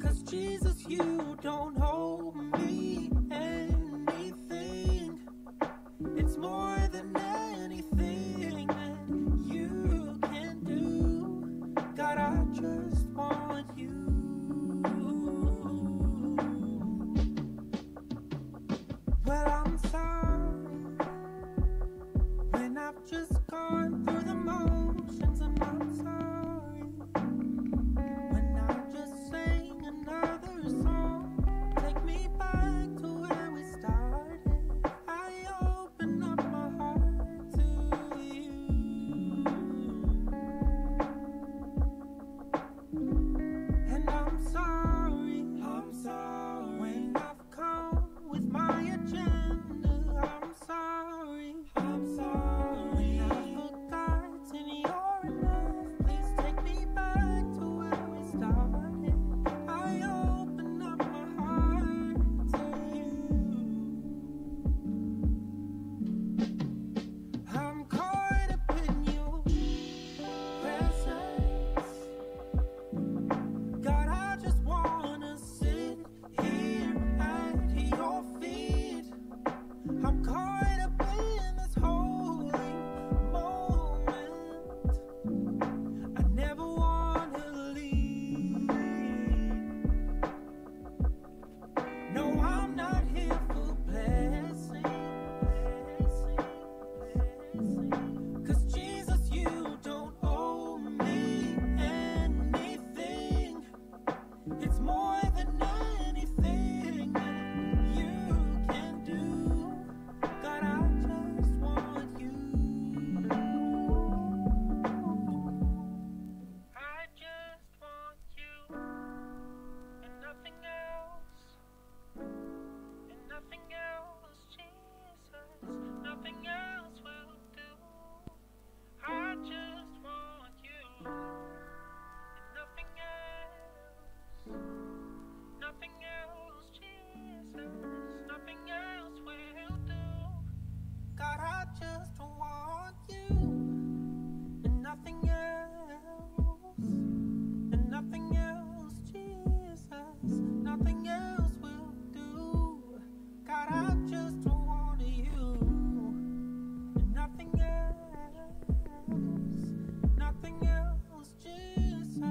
'Cause Jesus, you don't owe me anything. It's more than anything that you can do. God, I just want you. Well, I'm sorry when I've just gone through the motions, and I'm sorry when I just sang another song. Take me back to where we started. I open up my heart to you. And I'm sorry when I've come with my agenda. I'm sorry when I've forgotten you're enough. Please take me back to where we started. I open up my heart to you. I'm caught up in your presence. God, I just wanna sit here at your feet. I'm caught up in this holy moment. I never wanna leave. No, I'm not here for blessing. 'Cause Jesus, you don't owe me anything. It's more than anything that you can do. God, I just want you. I just want you and nothing else. And nothing else, Jesus. Nothing else will do. I just want you and nothing else. Nothing else, Jesus. Nothing else will do. God, I just want you and nothing else. And nothing else, Jesus. Nothing else will do. God, I just want you and nothing else. Nothing else, Jesus.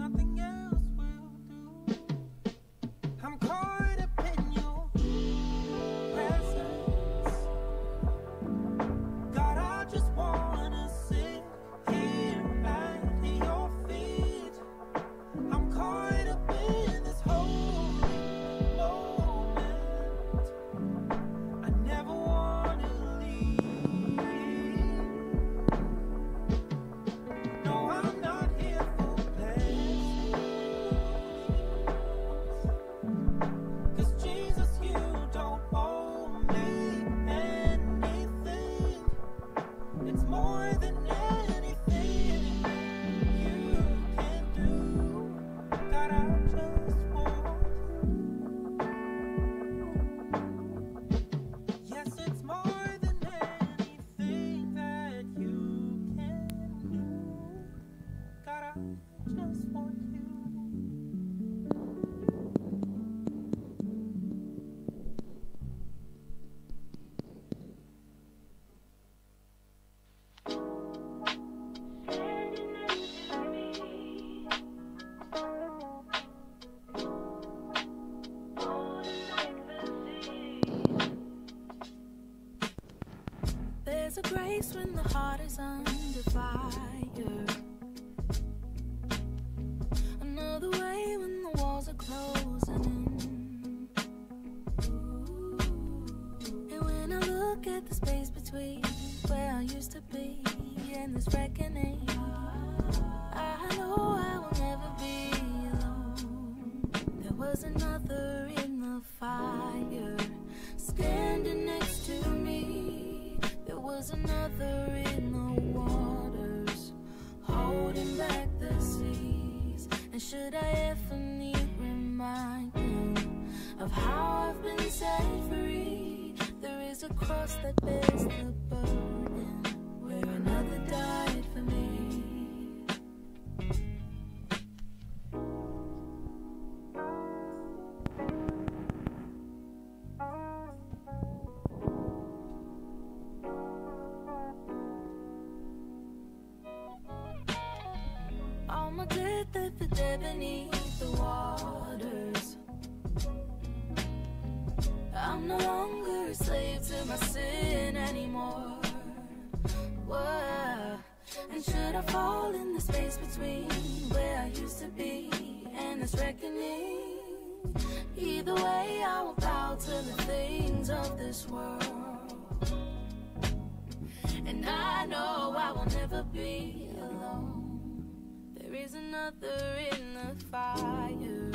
Nothing else will do. I'm caught up in your presence. God, I just wanna sit here at your feet. I'm caught up in this holy moment. I never wanna leave. No, I'm not here for blessings. 'Cause Jesus, you don't owe me anything. It's more than anything you can do. God, I just want you. Yes, it's more than anything that you can do. God, I just want you. There's a grace when the heart is under fire. Another way when the walls are closing in. And when I look at the space between where I used to be and this reckoning, I know I will never be alone. There was another in the fire standing next to me. There was another in the waters holding back the seas. And should I ever need reminding of how I've been set free, there is a cross that bears the burden where another died for me. beneath the waters. I'm no longer a slave to my sin anymore. Whoa. And should I fall in the space between where I used to be and this reckoning, either way I will bow to the things of this world. And I know I will never be alone. There is another in the fire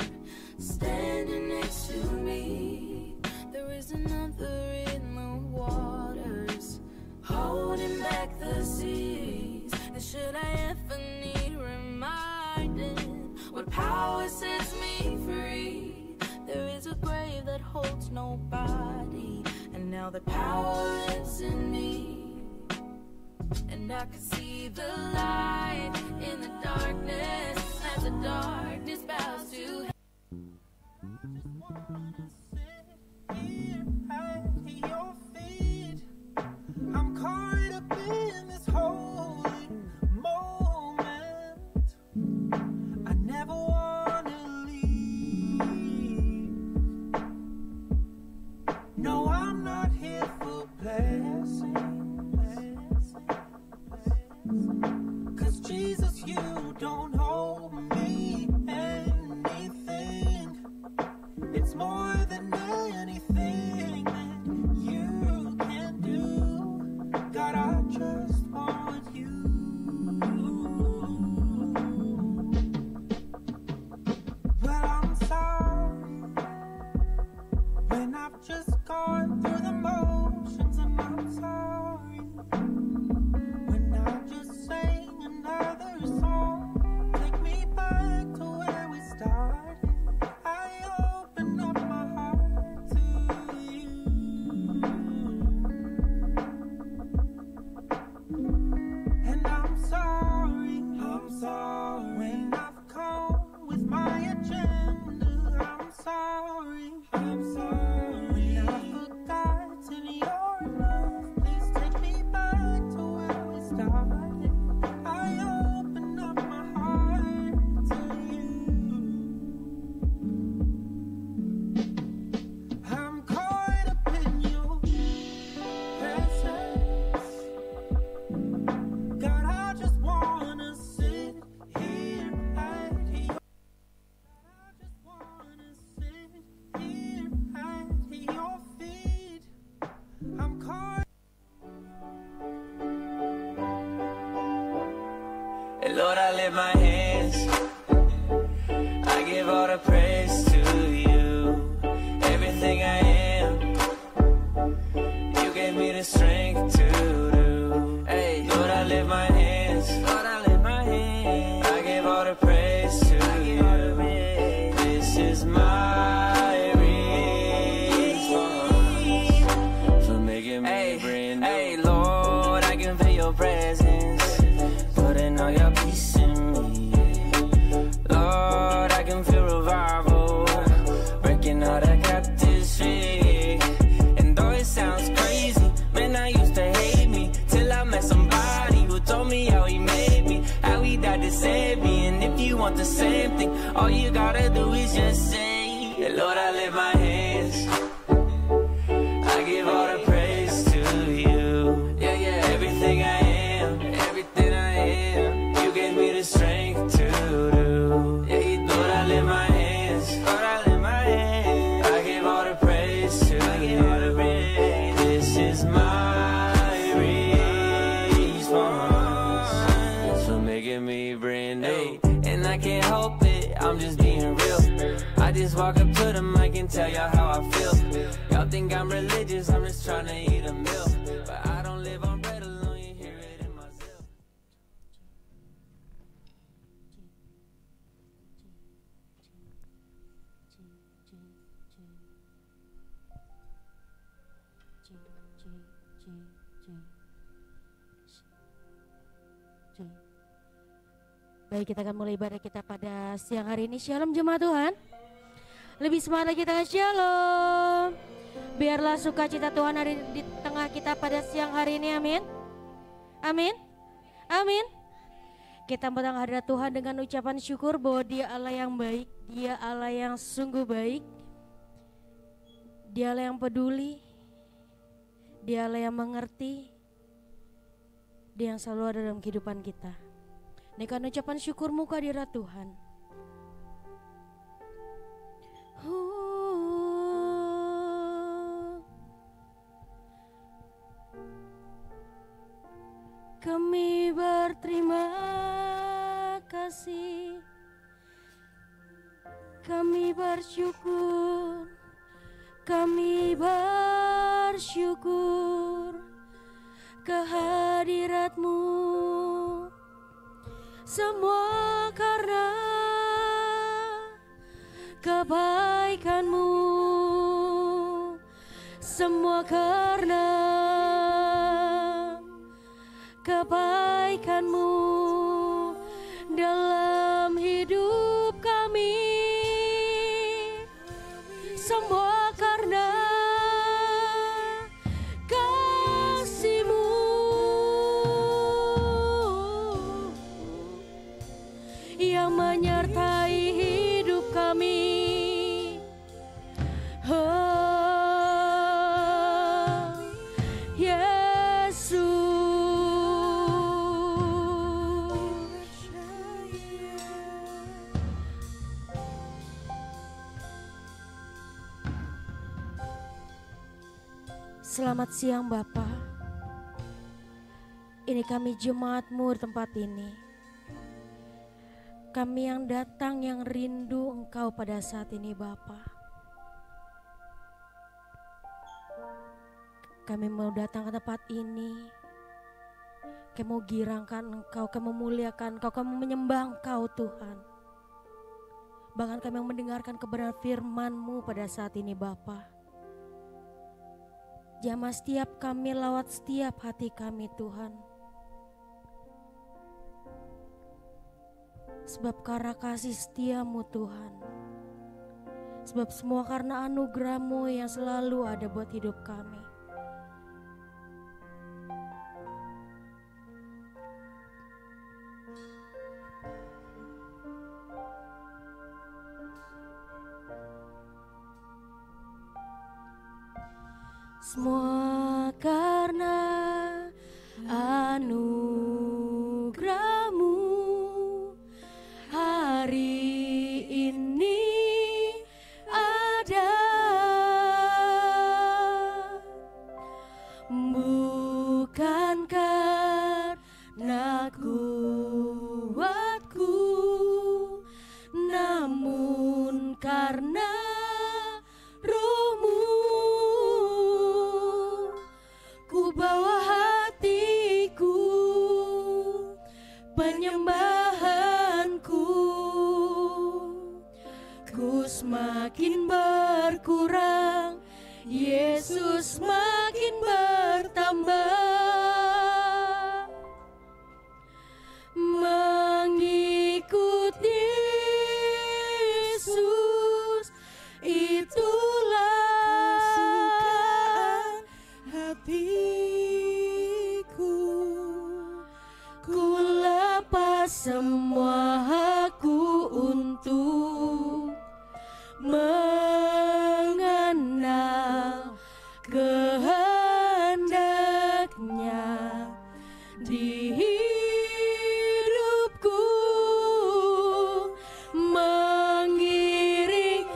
standing next to me. There is another in the waters holding back the seas. And should I ever need reminded what power sets me free, there is a grave that holds nobody, and now the power lives in me. And I can see the light in the darkness as the darkness bows to I just wanna sit here at your feet. I'm caught up in this holy moment. I never wanna leave. No, I'm not here for blessing. 'Cause Jesus, you don't owe me anything. It's more than anything that you can do. God, I just want you. Well, I'm sorry when I've just gone through the motions, and I'm sorry when I just sang another song. Take me back to where we started. I open up my heart to you. And I'm sorry when I've come with my agenda. I'm sorry when I've forgotten your love. Please take me back to where we started. I open up my heart to you. I'm caught up in your presence. God, I just wanna sit here at your. I just wanna sit here at your feet. I'm caught. And Lord, I lift my hands, I give all the praise to you. Everything I am, you gave me the strength to do. Hey, Lord, I lift my hands, I give all the praise to you. This is my response for making me brand new. Hey, Lord, I can feel your presence, putting all your peace in me. Lord, I can feel revival, breaking all the captives free. And though it sounds crazy, man, I used to hate me till I met somebody who told me how he made me, how he died to save me. And if you want the same thing, all you gotta do is just say, Lord, I lift my hands, I give all the praise to you. Yeah, everything I am, everything I am, you gave me the strength to do. Yeah, Lord, I lift my hands, I give all the praise to you. This is my response for making me brand new. And I can't help it, I'm just being real. I just walk up to the mic and tell y'all how I feel. Y'all think I'm religious, I'm just trying to eat a meal. But I don't live on bread alone, you hear it in my zeal. Baik, kita akan mulai ibadah kita pada siang hari ini. Shalom jemaat Tuhan. Lebih semangat lagi, kita akan shalom. Biarlah sukacita Tuhan hari di tengah kita pada siang hari ini, amin. Amin. Amin. Kita datang hadirat Tuhan dengan ucapan syukur bahwa Dia Allah yang baik, Dia Allah yang sungguh baik, Dia Allah yang peduli, Dia Allah yang mengerti, Dia yang selalu ada dalam kehidupan kita. Naikkan ucapan syukurmu ke hadirat Tuhan. Kami berterima kasih, kami bersyukur, kami bersyukur kehadirat-Mu, semua karena kebaikan-Mu, semua karena kebaikan-Mu dalam hidup kami, semua karena kasih-Mu yang menyertai hidup kami. Selamat siang Bapa. Ini kami jemaat-Mu di tempat ini. Kami yang datang yang rindu Engkau pada saat ini Bapa. Kami mau datang ke tempat ini. Kami mau girangkan Engkau, kami memuliakan Engkau, kami menyembah Engkau Tuhan. Bahkan kami yang mendengarkan kebenaran firman-Mu pada saat ini Bapa. Jamah setiap kami, lawat setiap hati kami Tuhan. Sebab karena kasih setia-Mu Tuhan. Sebab semua karena anugerah-Mu yang selalu ada buat hidup kami. Semua karena anugerah-Mu hari ini ada, bukan karena kuatku, namun karena bawa hatiku, penyembahanku, ku semakin berkurang, Yesus semakin bertambah, mengikut Yesus itulah kesukaan hati. Semua hakku untuk mengenal kehendak-Nya di hidupku, mengiring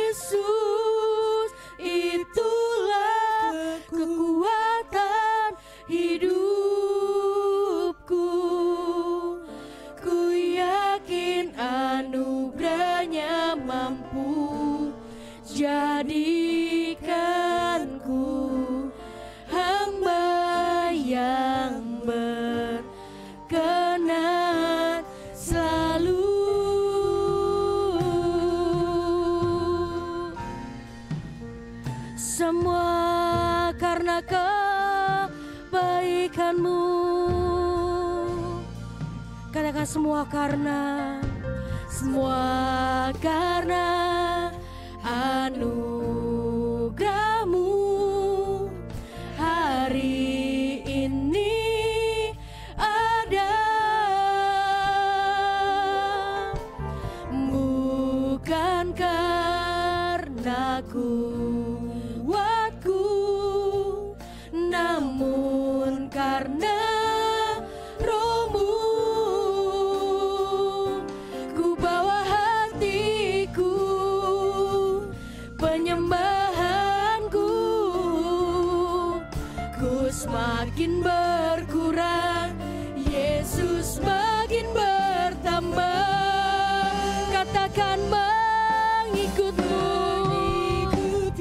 Yesus itulah kekuatan hidup. Anugerahnya mampu jadikanku hamba yang berkenan selalu. Semua karena kebaikan-Mu. Katakan semua karena anugerah-Mu hari ini ada, tak kuatku, namun karena Roh-Mu ku bawa hatiku, penyembahanku ku semakin berkurang, Yesus makin bertambah. Katakan mengikut-Mu, Ikut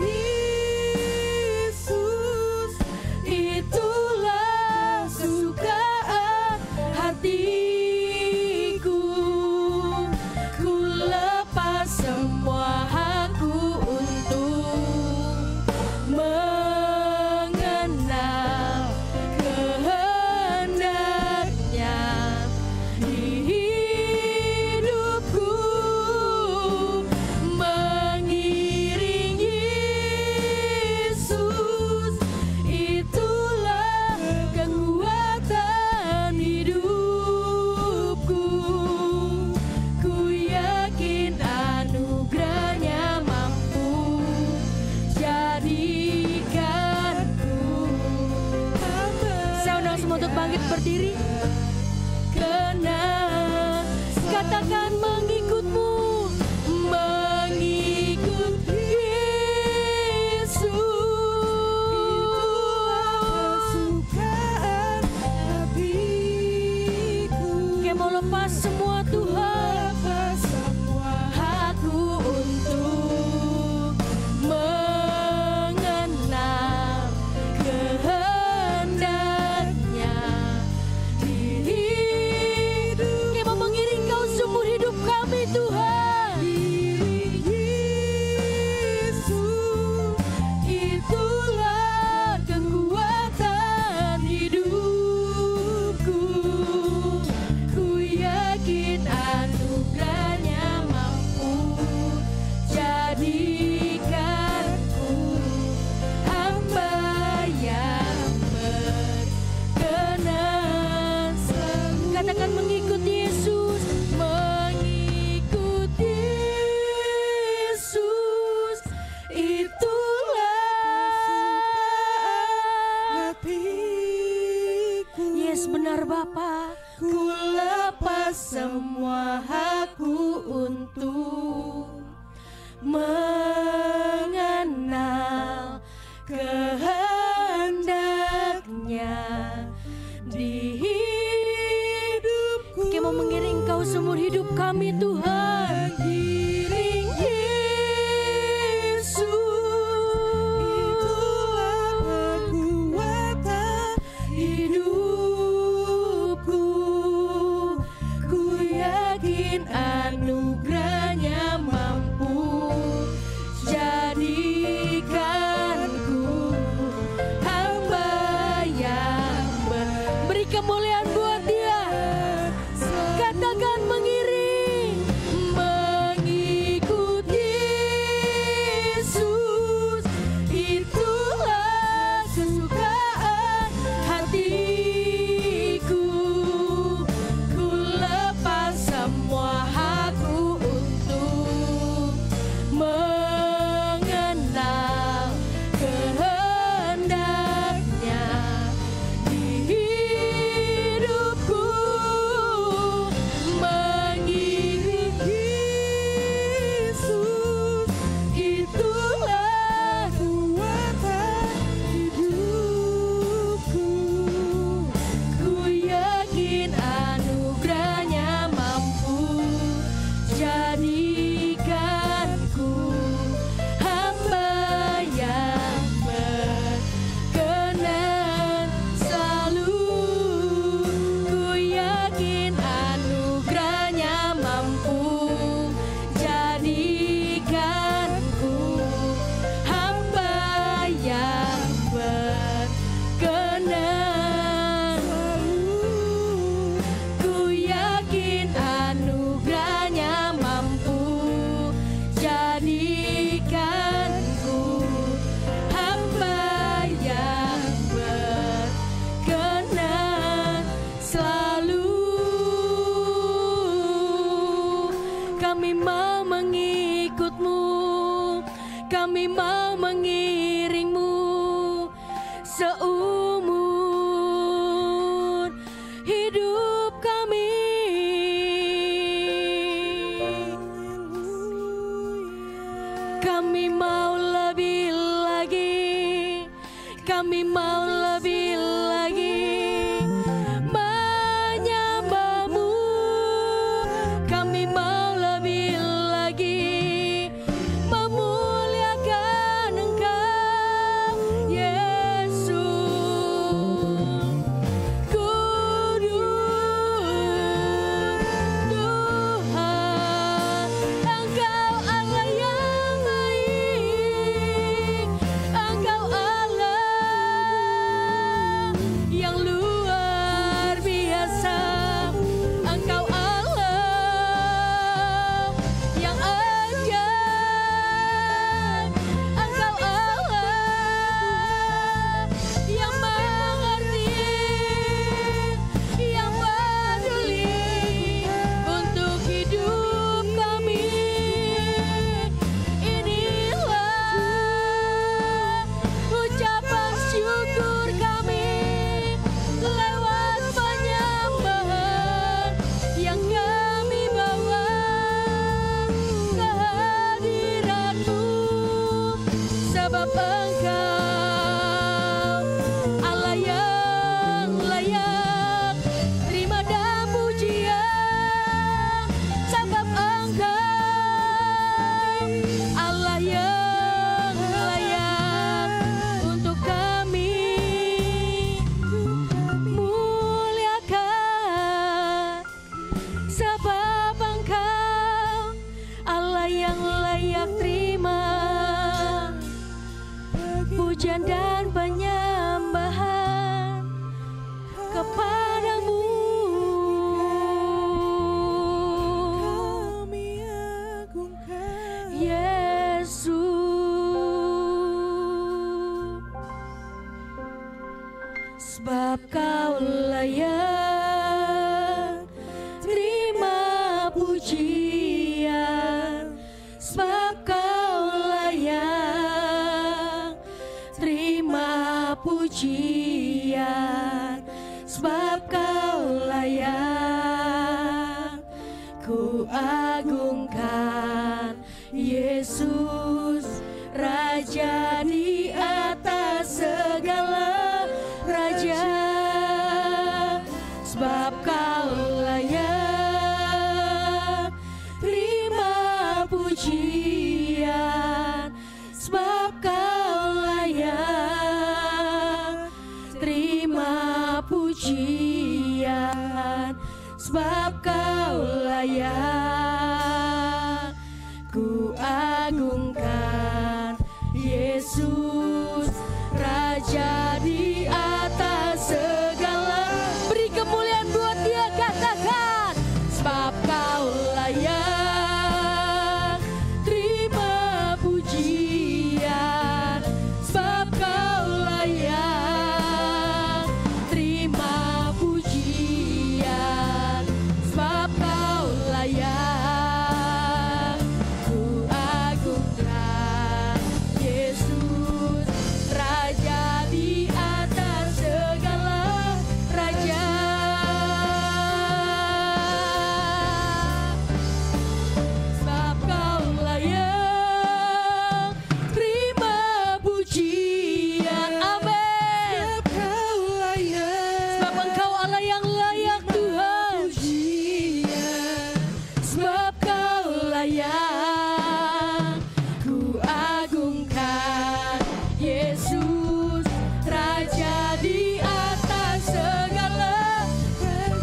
Yesus, itulah kesukaan hatiku. Ku lepas semua hakku untuk mengenal kehendaknya di hidupku, mengiring Yesus, itulah kekuatan hidupku. Ku yakin anugerahnya mampu jadikanku. Saya undang semua untuk bangkit berdiri. Kenang, katakan mengikut-Mu, mengikut Yesus. kesukaan hatiku. Kayak mau lepas semua Tuhan, Lepas semua aku untuk mengenal kehendaknya di hidup. Kayak mau mengiring Kau seumur hidup kami Tuhan. diri Yesus, Itulah kekuatan hidupku. Ku yakin anugerahnya mampu jadikanku hamba yang berkenan selalu. Katakan mengikut Yesus, mengikut Yesus, itulah hatiku. Yes, benar Bapa. Ku lepas semua hakku untuk mengenal kehendaknya di hidupku. Kayak mau mengiring Kau seumur hidup kami Tuhan. Mengiring Yesus, Itulah kekuatan hidupku. Ku yakin anugerahnya mampu jadikanku hamba yang beri kemuliaan buat Dia. Katakan mengiring, mengikut Yesus, itulah kesukaan hatiku. Ku lepas semua hakku untuk mengenal kehendaknya di hidupku, mengiring Yesus, itulah kekuatan hidupku. ku yakin anugerahnya mampu jadikanku hamba yang berkenan selalu. Ku yakin anugerahnya mampu jadikanku hamba yang berkenan. Ku yakin anugerahnya mampu jadikanku hamba yang berkenan selalu. Kami mau mengikut-Mu, kami mau mengiringmu seumur hidup kami. Kami mau lebih lagi, kami mau lebih lagi menyembahmu. Kami mau lebih lagi memuliakan Engkau, Yesus. Kudus Tuhan, Engkau Allah yang baik, Engkau Allah yang luar biasa, Engkau Allah yang ajaib, Engkau Allah yang mengerti, yang peduli untuk hidup kami. Inilah ucapan syukur kami lewat penyembahan yang kami bawa ke hadirat-Mu, sebab Engkau Allah yang layak terima dan pujian, sebab Engkau Allah yang layak untuk kami muliakan, sebab Engkau Allah yang layak terima pujian dan penyembahan kepadamu. Kami agungkan Yesus, sebab Kau layak terima pujian, sebab Kau layak terima pujian, sebab Kau layak. Ku agungkan Yesus, Raja di atas segala raja, sebab Kau layak terima pujian, sebab Kau layak terima pujian, sebab Kau layak. Ku agungkan Yesus, Raja di atas segala. Beri kemuliaan buat Dia, katakan, sebab Kau layak terima pujian, sebab Kau layak terima pujian, sebab Kau layak. Ku agungkan Yesus, Raja di atas segala raja, sebab Kau layak terima pujian. Amin. Sebab Engkau Allah yang layak Tuhan, sebab Kau layak. Ku agungkan Yesus, Raja di atas segala,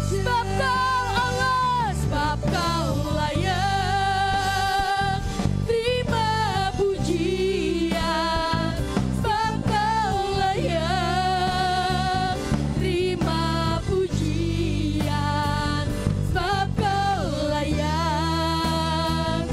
sebab Kau Allah, sebab Kau layak terima pujian, sebab Kau layak terima pujian, sebab Kau layak.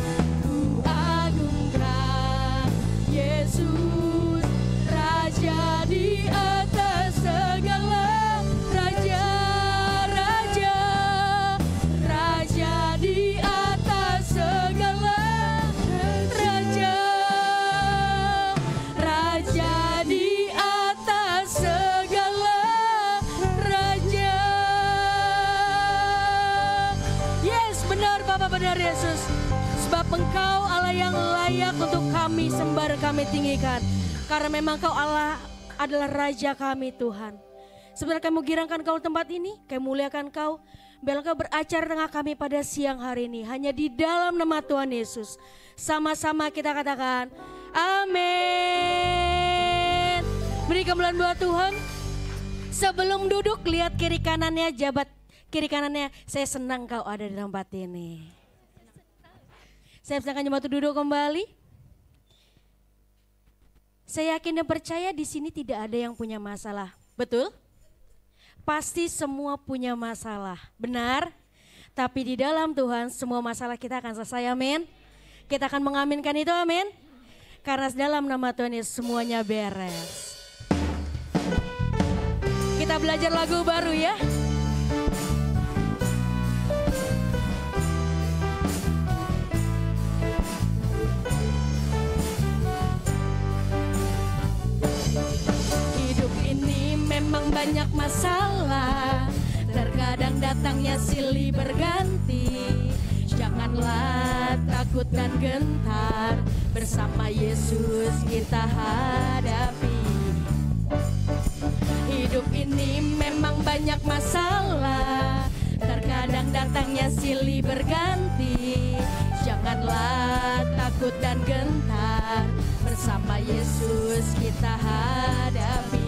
Engkau Allah yang layak untuk kami sembah dan kami tinggikan. Karena memang Kau Allah adalah Raja kami Tuhan. Sebenarnya kami girangkan Kau tempat ini, kami muliakan Kau. Biarlah Kau beracara tengah kami pada siang hari ini. Hanya di dalam nama Tuhan Yesus. Sama-sama kita katakan, amin. Beri kemuliaan buat Tuhan. Sebelum duduk, lihat kiri kanannya, jabat kiri kanannya. Saya senang Kau ada di tempat ini. Saya silakan jemaat duduk kembali. Saya yakin dan percaya di sini tidak ada yang punya masalah. Betul? Pasti semua punya masalah. Benar? Tapi di dalam Tuhan semua masalah kita akan selesai. Amin. Kita akan mengaminkan itu. Amin. Karena dalam nama Tuhan Yesus semuanya beres. Kita belajar lagu baru ya. Memang banyak masalah, terkadang datangnya silih berganti. Janganlah takut dan gentar, bersama Yesus kita hadapi. Hidup ini memang banyak masalah, terkadang datangnya silih berganti. Janganlah takut dan gentar, bersama Yesus kita hadapi.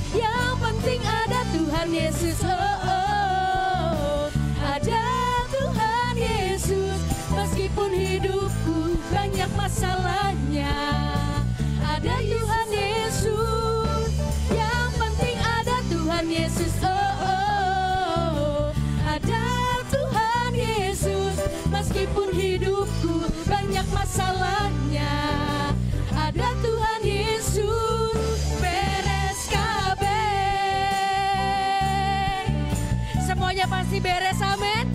Yang penting ada Tuhan Yesus, ada Tuhan Yesus. Meskipun hidupku banyak masalahnya, ada Tuhan Yesus. Yang penting ada Tuhan Yesus, ada Tuhan Yesus. Meskipun hidupku banyak masalahnya, ada Tuhan Yesus. Semuanya pasti beres, amin.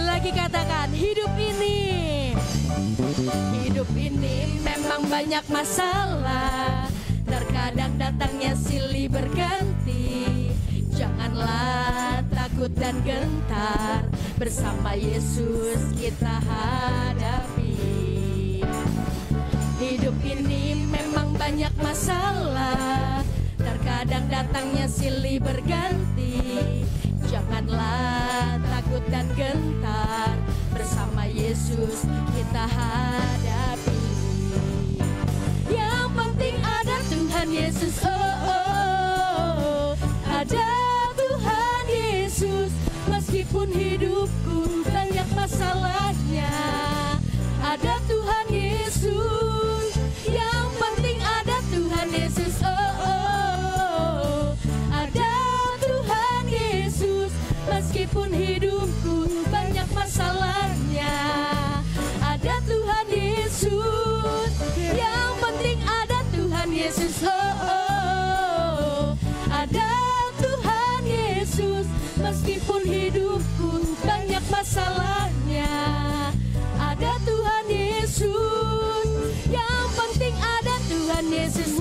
Lagi katakan, hidup ini memang banyak masalah, terkadang datangnya silih berganti. Janganlah takut dan gentar, bersama Yesus kita hadapi. Hidup ini memang banyak masalah, terkadang datangnya silih berganti. Janganlah takut dan gentar, bersama Yesus kita hadapi. Yang penting ada Tuhan Yesus, ada Tuhan Yesus. Meskipun hidupku banyak masalahnya, ada Tuhan Yesus. Yang penting ada Tuhan Yesus, ada Tuhan Yesus. Meskipun hidupku banyak masalahnya, ada Tuhan Yesus. Yang penting ada Tuhan Yesus, ada Tuhan Yesus. Meskipun hidupku banyak masalahnya, ada Tuhan Yesus. Yang penting ada Tuhan Yesus,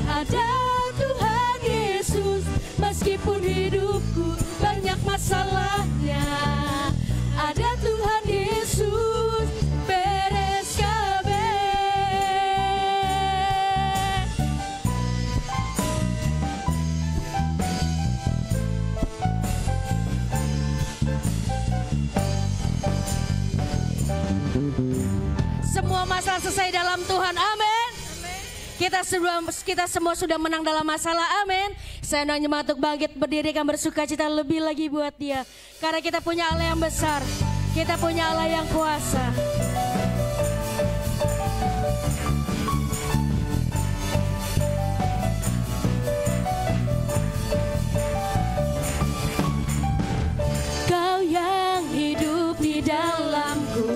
ada Tuhan Yesus. Meskipun hidupku banyak masalahnya, ada Tuhan Yesus. Beres kabeh. Semua masalah selesai dalam Tuhan, amin. Kita semua sudah menang dalam masalah, amin. Saya hanya untuk bangkit berdiri dan bersuka cita lebih lagi buat Dia. Karena kita punya Allah yang besar, kita punya Allah yang kuasa. Kau yang hidup di dalamku,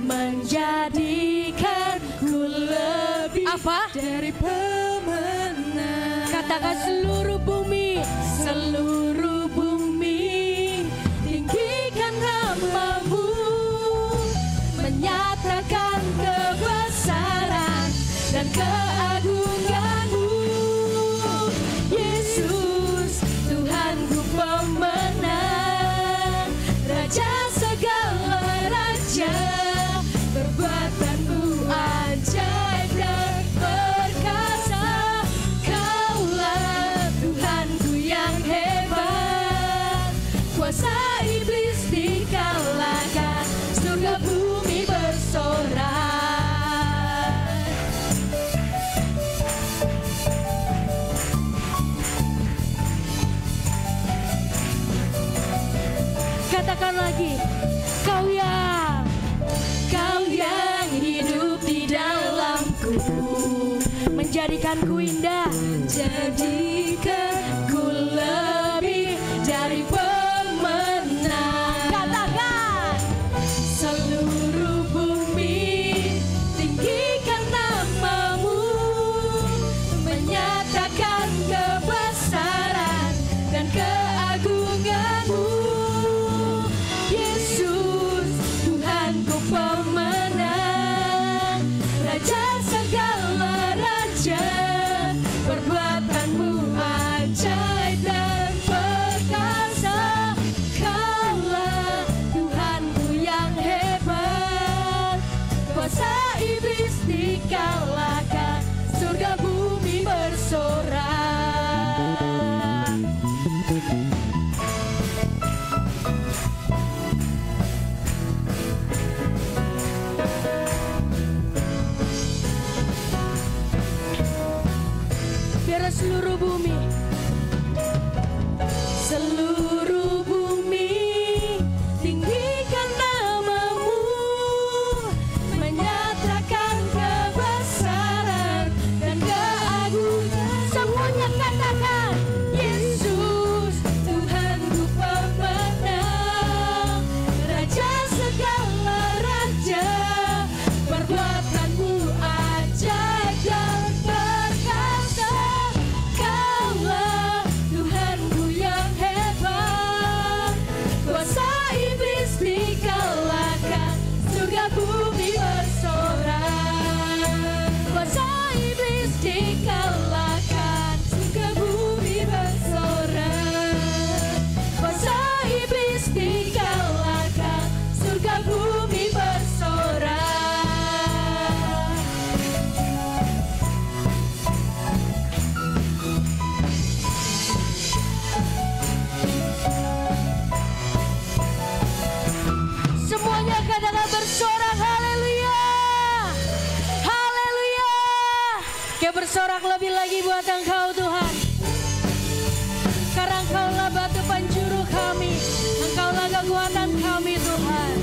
menjadikanku lebih dari pemenang. Katakan seluruh bumi tinggikan nama-Mu, menyatakan kebesaran dan keagungan-Mu. katakan lagi. Kau yang hidup di dalamku, menjadikanku indah, menjadikanku lebih dari pemenang. Katakan, seluruh bumi tinggikan namamu, menyatakan kebesaran dan keagunganmu. Yesus, Tuhanku pemenang, Raja segala raja, perbuatanmu ajaib dan perkasa. Kaulah Tuhanku yang hebat, kuasa iblis dikalahkan, surga bumi bersorak. Biar seluruh bumi, seluruh bumi tinggikan namamu, menyatakan kebesaran dan keagungan. Semuanya katakan, Yesus, Tuhanku pemenang, Raja segala raja, perbuatanmu ajaib dan perkasa. Kaulah Tuhanku yang hebat, kuasa iblis dikalahkan, surga bumi bersorak. Kuasa iblis dikalahkan, surga bumi bersorak. Kuasa iblis dikalahkan, surga bumi bersorak. Semuanya katakan bersorak, haleluya, haleluya. Kita bersorak lebih lagi buat Engkau Tuhan, karena Engkaulah batu penjuru kami, Engkaulah kekuatan kami Tuhan.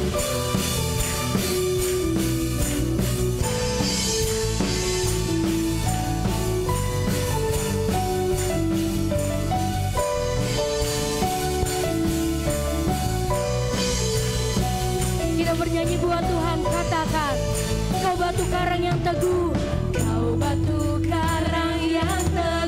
Kita bernyanyi buat Tuhan, katakan, Kau batu karang yang teguh, Kau batu karang yang teguh.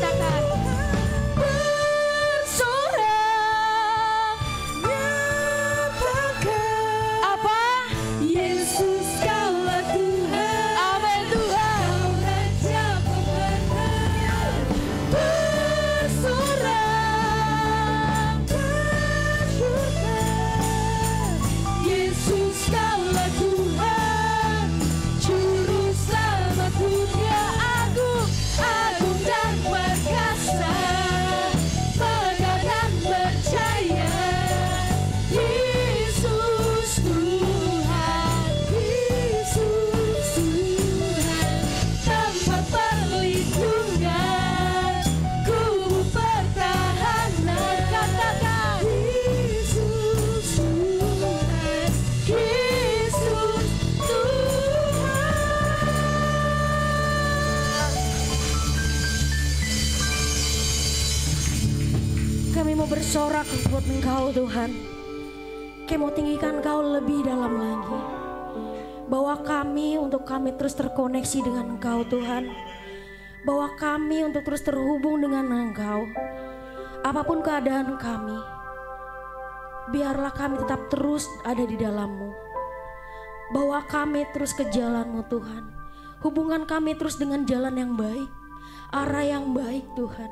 katakan bersorak nyatakan apa? Yesus kaulah Tuhan. Amin Tuhan. Kau Raja pemenang. Bersorak bersyukur. Yesus kaulah Tuhan, Juru Selamat dunia. Agung dan perkasa, megah dan percaya. Yesus Tuhan, Yesus Tuhan, tempat perlindungan, kubu pertahanan. Katakan Yesus Tuhan, Yesus Tuhan. Kami mau bersorak buat Engkau Tuhan. Kami mau tinggikan Engkau lebih dalam lagi. Bawa kami untuk kami terus terkoneksi dengan Engkau Tuhan. Bawa kami untuk terus terhubung dengan Engkau. Apapun keadaan kami, biarlah kami tetap terus ada di dalam-Mu. Bawa kami terus ke jalan-Mu Tuhan. Hubungan kami terus dengan jalan yang baik, arah yang baik Tuhan.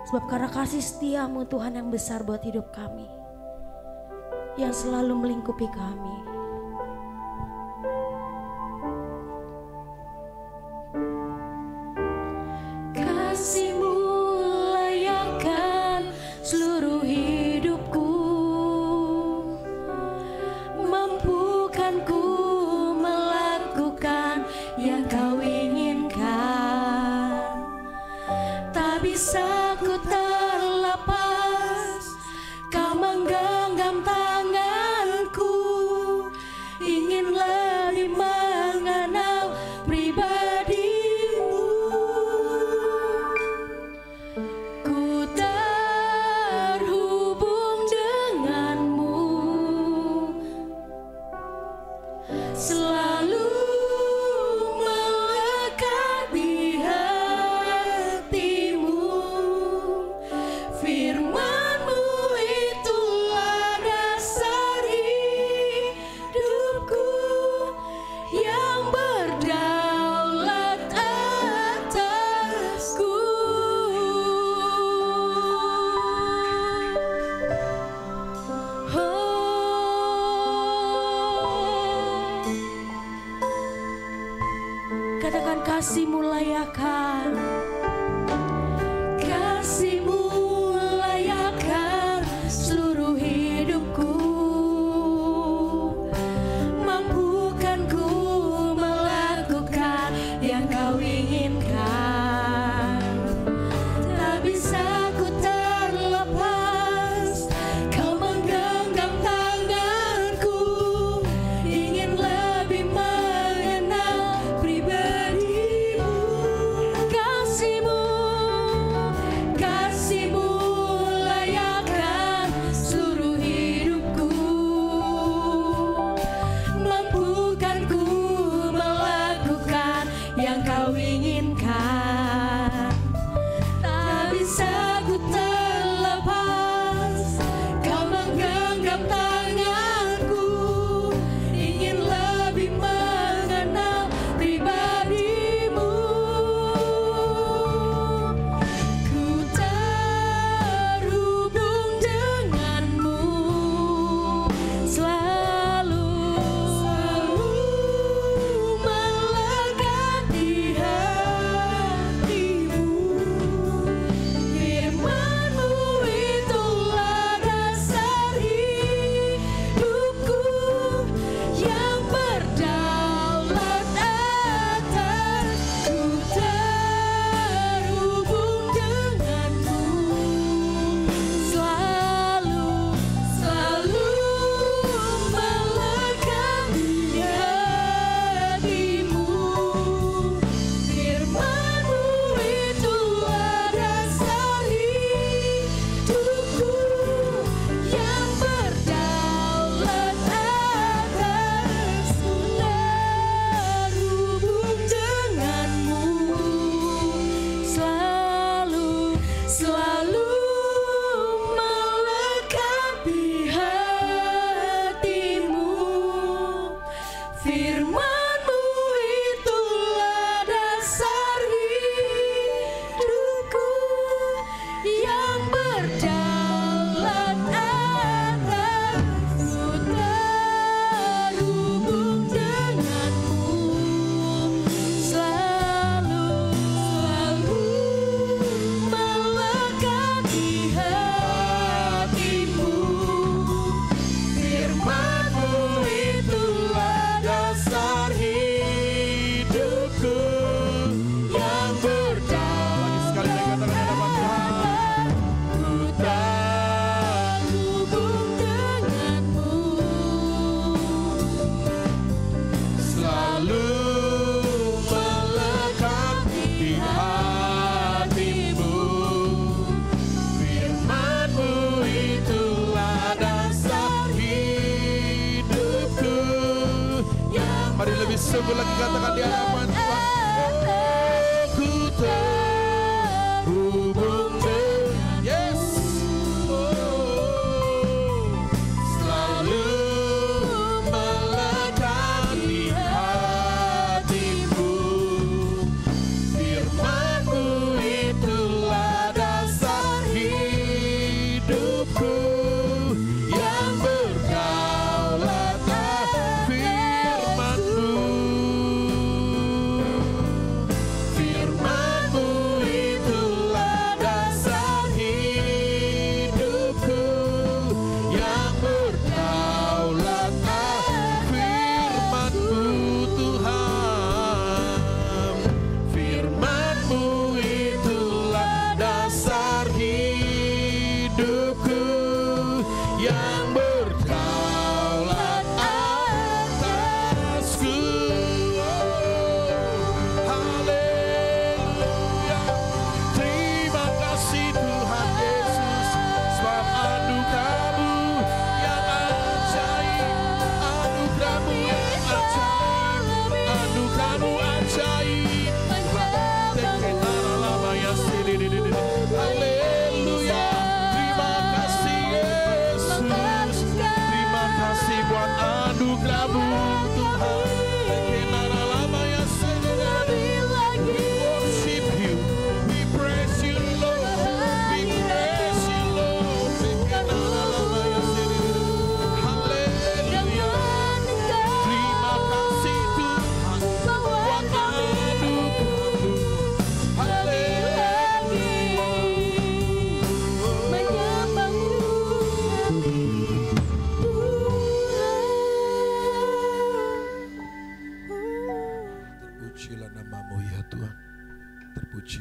Sebab karena kasih setia-Mu Tuhan yang besar buat hidup kami, yang selalu melingkupi kami. Kasih-Mu layakkan seluruh hidupku, mampukan ku melakukan yang Kau inginkan. Tak bisa ku terlepas, Kau menggenggam tanganku, ingin lebih mengenal pribadi-Mu. Ku terhubung dengan-Mu, selalu melekat di hati-Mu.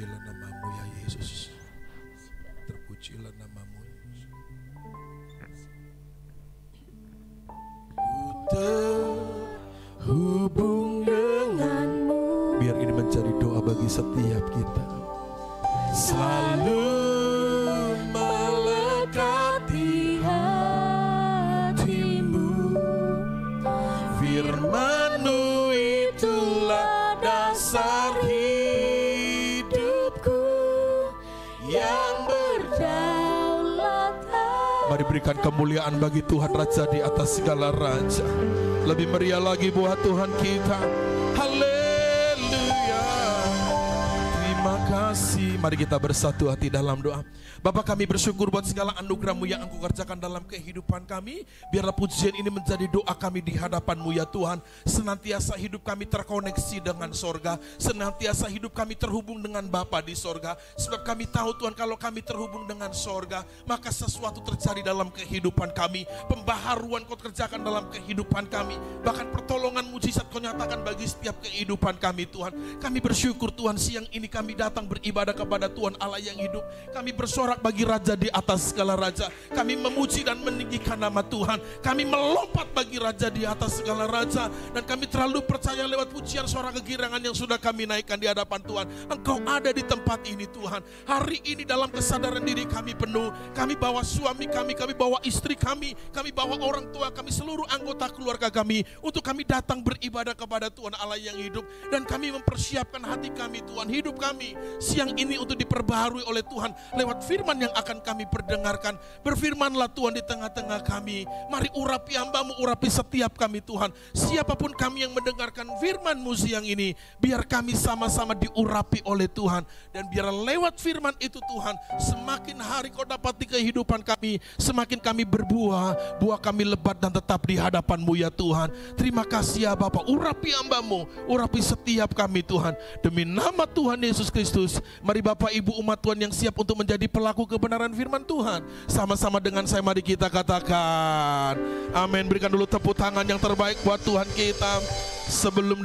Terpujilah namamu ya Yesus. Terpujilah namamu Yesus. Ku terhubung denganmu. Biar ini menjadi doa bagi setiap kita. Selalu melekati hatimu. Firman-Mu itulah dasar hidupku yang berdaulat. Mari berikan kemuliaan bagi Tuhan Raja di atas segala raja. Lebih meriah lagi buat Tuhan kita. Haleluya. Terima kasih. Mari kita bersatu hati dalam doa. Bapa, kami bersyukur buat segala anugerah-Mu yang Engkau kerjakan dalam kehidupan kami. Biarlah pujian ini menjadi doa kami di hadapan-Mu ya Tuhan. Senantiasa hidup kami terkoneksi dengan sorga. Senantiasa hidup kami terhubung dengan Bapa di sorga. Sebab kami tahu Tuhan, kalau kami terhubung dengan sorga, maka sesuatu terjadi dalam kehidupan kami. Pembaharuan Kau kerjakan dalam kehidupan kami. Bahkan pertolongan mujizat Kau nyatakan bagi setiap kehidupan kami Tuhan. Kami bersyukur Tuhan, siang ini kami datang beribadah kepada Tuhan Allah yang hidup. Kami bersorak bagi Raja di atas segala raja. Kami memuji dan meninggikan nama Tuhan. Kami melompat bagi Raja di atas segala raja. Dan kami terlalu percaya lewat pujian suara kegirangan yang sudah kami naikkan di hadapan Tuhan. Engkau ada di tempat ini Tuhan. Hari ini dalam kesadaran diri kami penuh. Kami bawa suami kami bawa istri kami bawa orang tua kami, seluruh anggota keluarga kami, untuk kami datang beribadah kepada Tuhan Allah yang hidup. Dan kami mempersiapkan hati kami Tuhan, hidup kami siang ini untuk diperbaharui oleh Tuhan lewat firman yang akan kami perdengarkan. Berfirmanlah Tuhan di tengah-tengah kami. Mari urapi hamba-Mu, urapi setiap kami Tuhan. Siapapun kami yang mendengarkan firman-Mu siang ini, biar kami sama-sama diurapi oleh Tuhan. Dan biar lewat firman itu Tuhan, semakin hari Kau dapat di kehidupan kami, semakin kami berbuah, buah kami lebat dan tetap di hadapan-Mu ya Tuhan. Terima kasih ya Bapa, urapi hamba-Mu, urapi setiap kami Tuhan. Demi nama Tuhan Yesus Kristus, mari Bapak Ibu umat Tuhan yang siap untuk menjadi pelaku kebenaran firman Tuhan, sama-sama dengan saya mari kita katakan amin. Berikan dulu tepuk tangan yang terbaik buat Tuhan kita. Sebelum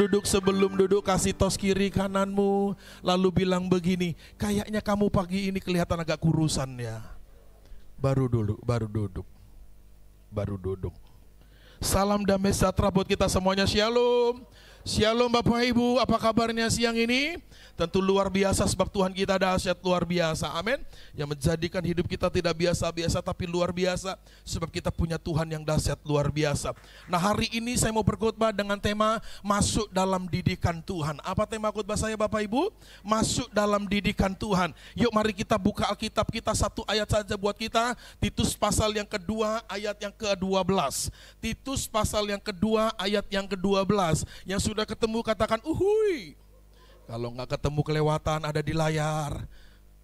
duduk kasih tos kiri kananmu, lalu bilang begini, kayaknya kamu pagi ini kelihatan agak kurusan ya. Baru duduk. Salam damai sejahtera buat kita semuanya. Shalom. Shalom Bapak Ibu, apa kabarnya siang ini? Tentu luar biasa, sebab Tuhan kita dahsyat luar biasa, amin. Yang menjadikan hidup kita tidak biasa-biasa tapi luar biasa, sebab kita punya Tuhan yang dahsyat luar biasa. Nah, hari ini saya mau berkhotbah dengan tema masuk dalam didikan Tuhan. Apa tema khotbah saya Bapak Ibu? Masuk dalam didikan Tuhan. Yuk mari kita buka Alkitab kita, satu ayat saja buat kita. Titus pasal yang kedua ayat yang ke-12. Titus pasal yang kedua ayat yang ke-12. Yang sudah ketemu katakan uhui. Kalau nggak ketemu kelewatan ada di layar.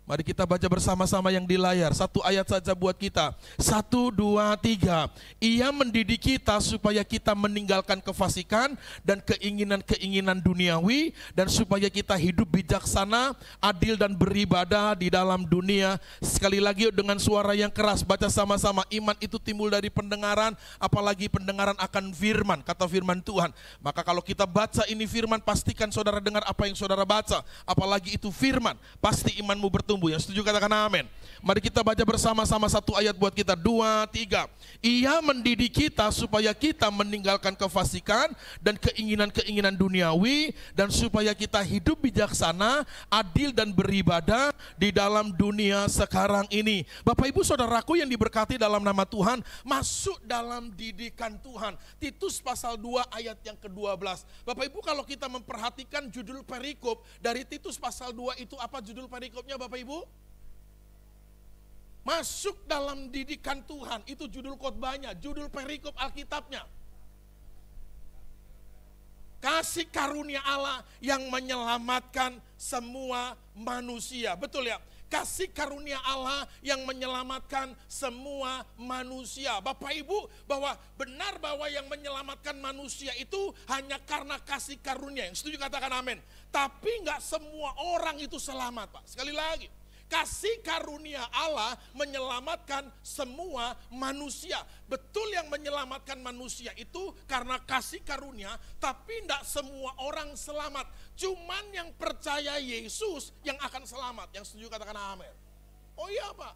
Mari kita baca bersama-sama yang di layar. Satu ayat saja buat kita. 1, 2, 3. Ia mendidik kita supaya kita meninggalkan kefasikan dan keinginan-keinginan duniawi, dan supaya kita hidup bijaksana, adil dan beribadah di dalam dunia. Sekali lagi dengan suara yang keras, baca sama-sama. Iman itu timbul dari pendengaran, apalagi pendengaran akan firman, kata firman Tuhan. Maka kalau kita baca ini firman, pastikan saudara dengar apa yang saudara baca. Apalagi itu firman, pasti imanmu bertumbuh. Yang setuju katakan amin. Mari kita baca bersama-sama satu ayat buat kita. 2, 3. Ia mendidik kita supaya kita meninggalkan kefasikan dan keinginan-keinginan duniawi, dan supaya kita hidup bijaksana, adil dan beribadah di dalam dunia sekarang ini. Bapak Ibu saudaraku yang diberkati dalam nama Tuhan, masuk dalam didikan Tuhan. Titus pasal 2 ayat yang ke-12. Bapak Ibu kalau kita memperhatikan judul perikop dari Titus pasal 2 itu apa judul perikopnya Bapak Ibu? Masuk dalam didikan Tuhan, itu judul khotbahnya, judul perikop Alkitabnya. Kasih karunia Allah yang menyelamatkan semua manusia. Betul ya? Kasih karunia Allah yang menyelamatkan semua manusia. Bapak Ibu, bahwa benar bahwa yang menyelamatkan manusia itu hanya karena kasih karunia. Yang setuju katakan amin. Tapi enggak semua orang itu selamat Pak. Sekali lagi, Kasih karunia Allah menyelamatkan semua manusia. Betul yang menyelamatkan manusia itu karena kasih karunia, tapi tidak semua orang selamat. Cuman yang percaya Yesus yang akan selamat. Yang setuju katakan amin. Oh iya Pak.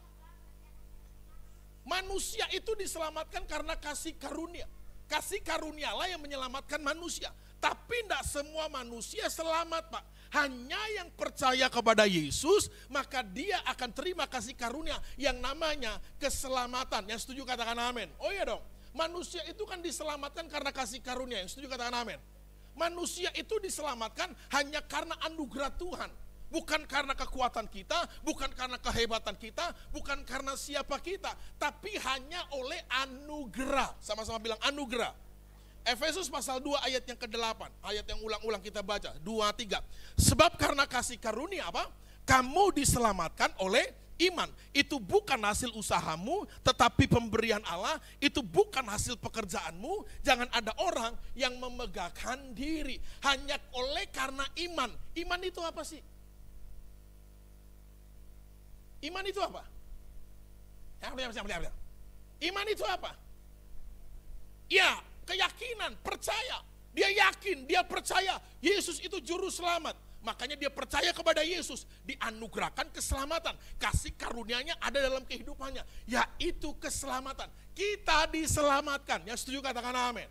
Manusia itu diselamatkan karena kasih karunia. Kasih karunia Allah yang menyelamatkan manusia. Tapi tidak semua manusia selamat Pak. Hanya yang percaya kepada Yesus, maka dia akan terima kasih karunia yang namanya keselamatan. Yang setuju katakan amin. Oh iya dong, manusia itu kan diselamatkan karena kasih karunia. Yang setuju katakan amin. Manusia itu diselamatkan hanya karena anugerah Tuhan. Bukan karena kekuatan kita, bukan karena kehebatan kita, bukan karena siapa kita. Tapi hanya oleh anugerah. Sama-sama bilang anugerah. Efesus pasal 2 ayat yang ke-8, ayat yang ulang-ulang kita baca, 2-3. Sebab karena kasih karunia apa? Kamu diselamatkan oleh iman. Itu bukan hasil usahamu, tetapi pemberian Allah. Itu bukan hasil pekerjaanmu. Jangan ada orang yang memegahkan diri. Hanya oleh karena iman. Iman itu apa sih? Iman itu apa? Iman itu apa? Ya, keyakinan, percaya. Dia yakin, dia percaya Yesus itu juru selamat. Makanya dia percaya kepada Yesus, dianugerahkan keselamatan. Kasih karunia-Nya ada dalam kehidupannya, yaitu keselamatan. Kita diselamatkan. Yang setuju katakan amin.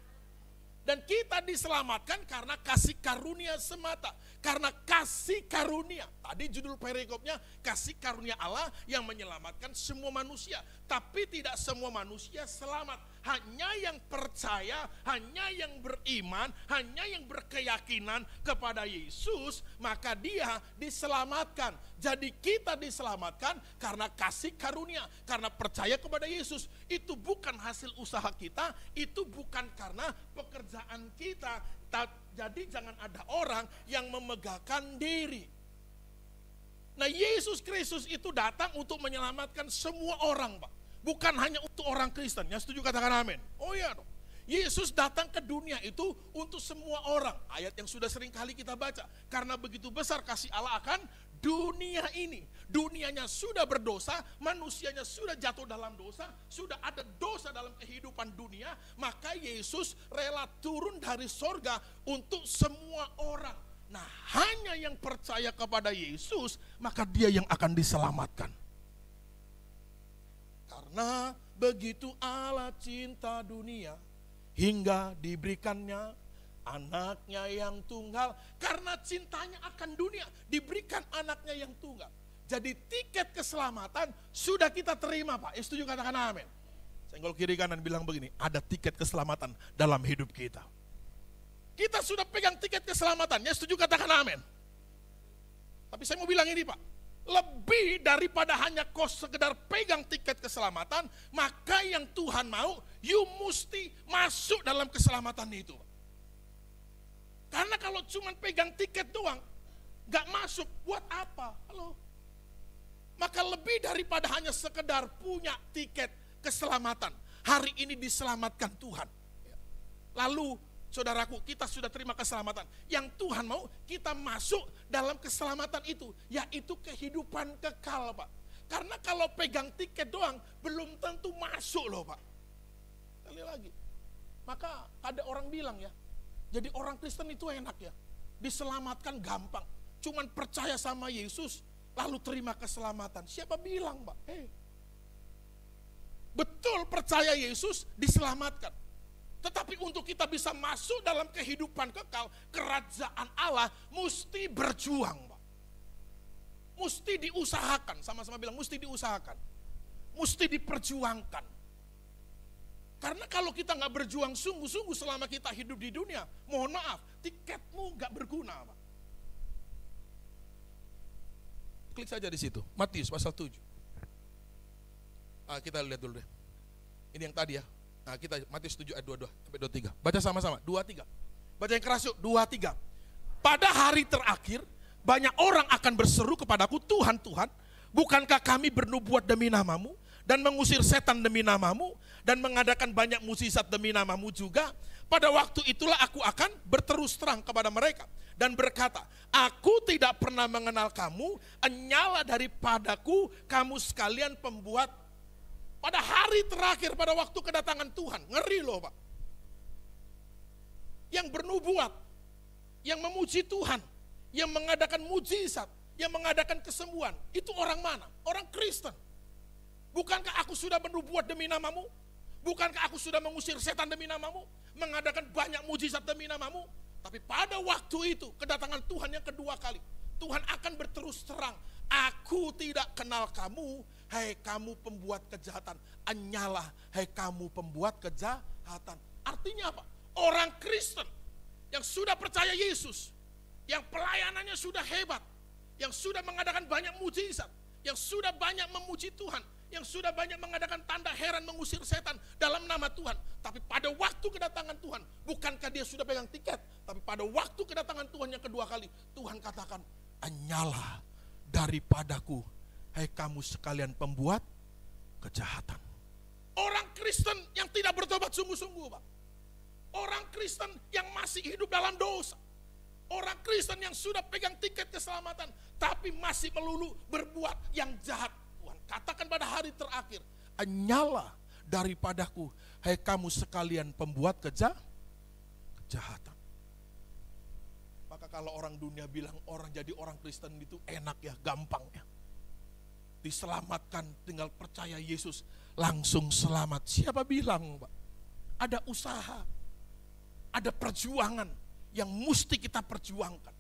Dan kita diselamatkan karena kasih karunia semata. Karena kasih karunia. Tadi judul perikopnya, kasih karunia Allah yang menyelamatkan semua manusia. Tapi tidak semua manusia selamat. Hanya yang percaya, hanya yang beriman, hanya yang berkeyakinan kepada Yesus, maka dia diselamatkan. Jadi kita diselamatkan karena kasih karunia, karena percaya kepada Yesus. Itu bukan hasil usaha kita, itu bukan karena pekerjaan kita. Jadi jangan ada orang yang memegahkan diri. Nah, Yesus Kristus itu datang untuk menyelamatkan semua orang, Pak. Bukan hanya untuk orang Kristen. Yang setuju katakan amin. Oh iya dong. Yesus datang ke dunia itu untuk semua orang. Ayat yang sudah sering kali kita baca. Karena begitu besar kasih Allah akan dunia ini. Dunianya sudah berdosa, manusianya sudah jatuh dalam dosa, sudah ada dosa dalam kehidupan dunia. Maka Yesus rela turun dari sorga untuk semua orang. Nah, hanya yang percaya kepada Yesus, maka dia yang akan diselamatkan. Karena begitu Allah cinta dunia, hingga diberikannya anaknya yang tunggal. Karena cintanya akan dunia, diberikan anaknya yang tunggal. Jadi tiket keselamatan sudah kita terima, Pak. Setuju katakan amin. Senggol kiri kanan bilang begini, ada tiket keselamatan dalam hidup kita. Kita sudah pegang tiket keselamatan, ya setuju katakan amin. Tapi saya mau bilang ini, Pak. Lebih daripada hanya kau sekedar pegang tiket keselamatan, maka yang Tuhan mau, you mesti masuk dalam keselamatan itu. Karena kalau cuma pegang tiket doang, gak masuk, buat apa? Halo? Maka lebih daripada hanya sekedar punya tiket keselamatan, hari ini diselamatkan Tuhan. Lalu saudaraku, kita sudah terima keselamatan. Yang Tuhan mau kita masuk dalam keselamatan itu, yaitu kehidupan kekal, Pak. Karena kalau pegang tiket doang, belum tentu masuk loh, Pak. Sekali lagi. Maka ada orang bilang ya, jadi orang Kristen itu enak ya. Diselamatkan gampang. Cuman percaya sama Yesus, lalu terima keselamatan. Siapa bilang, Pak? Betul percaya Yesus, diselamatkan. Tetapi untuk kita bisa masuk dalam kehidupan kekal, kerajaan Allah mesti berjuang, Pak. Mesti diusahakan, sama-sama bilang mesti diusahakan. Mesti diperjuangkan. Karena kalau kita nggak berjuang sungguh-sungguh selama kita hidup di dunia, mohon maaf, tiketmu nggak berguna, Pak. Klik saja di situ, Matius pasal 7. Kita lihat dulu deh. Ini yang tadi ya. Nah, kita Matius 7 ayat 22 sampai 23. Baca sama-sama, 23. Baca yang keras yuk, 23. Pada hari terakhir, banyak orang akan berseru kepadaku, Tuhan, Tuhan, bukankah kami bernubuat demi namamu, dan mengusir setan demi namamu, dan mengadakan banyak mukjizat demi namamu juga? pada waktu itulah aku akan berterus terang kepada mereka dan berkata, aku tidak pernah mengenal kamu, enyala daripadaku kamu sekalian pembuat. Pada hari terakhir, pada waktu kedatangan Tuhan, ngeri loh Pak. Yang bernubuat, yang memuji Tuhan, yang mengadakan mujizat, yang mengadakan kesembuhan, itu orang mana? Orang Kristen. Bukankah aku sudah bernubuat demi namamu? Bukankah aku sudah mengusir setan demi namamu? Mengadakan banyak mujizat demi namamu? Tapi pada waktu itu, kedatangan Tuhan yang kedua kali, Tuhan akan berterus terang, aku tidak kenal kamu, hai kamu pembuat kejahatan. Anyalah, hai kamu pembuat kejahatan. Artinya apa? Orang Kristen yang sudah percaya Yesus, yang pelayanannya sudah hebat, yang sudah mengadakan banyak mujizat, yang sudah banyak memuji Tuhan, yang sudah banyak mengadakan tanda heran mengusir setan dalam nama Tuhan. Tapi pada waktu kedatangan Tuhan, bukankah dia sudah pegang tiket? Tapi pada waktu kedatangan Tuhan yang kedua kali, Tuhan katakan, anyalah daripadaku, hai kamu sekalian pembuat kejahatan. Orang Kristen yang tidak bertobat sungguh-sungguh Pak. Orang Kristen yang masih hidup dalam dosa. Orang Kristen yang sudah pegang tiket keselamatan, tapi masih melulu berbuat yang jahat. Tuhan katakan pada hari terakhir, anyalah daripadaku, hai kamu sekalian pembuat kejahatan. Maka kalau orang dunia bilang orang jadi orang Kristen itu enak ya, gampang ya. Diselamatkan, tinggal percaya Yesus, langsung selamat. Siapa bilang Pak? Ada usaha, ada perjuangan yang mesti kita perjuangkan.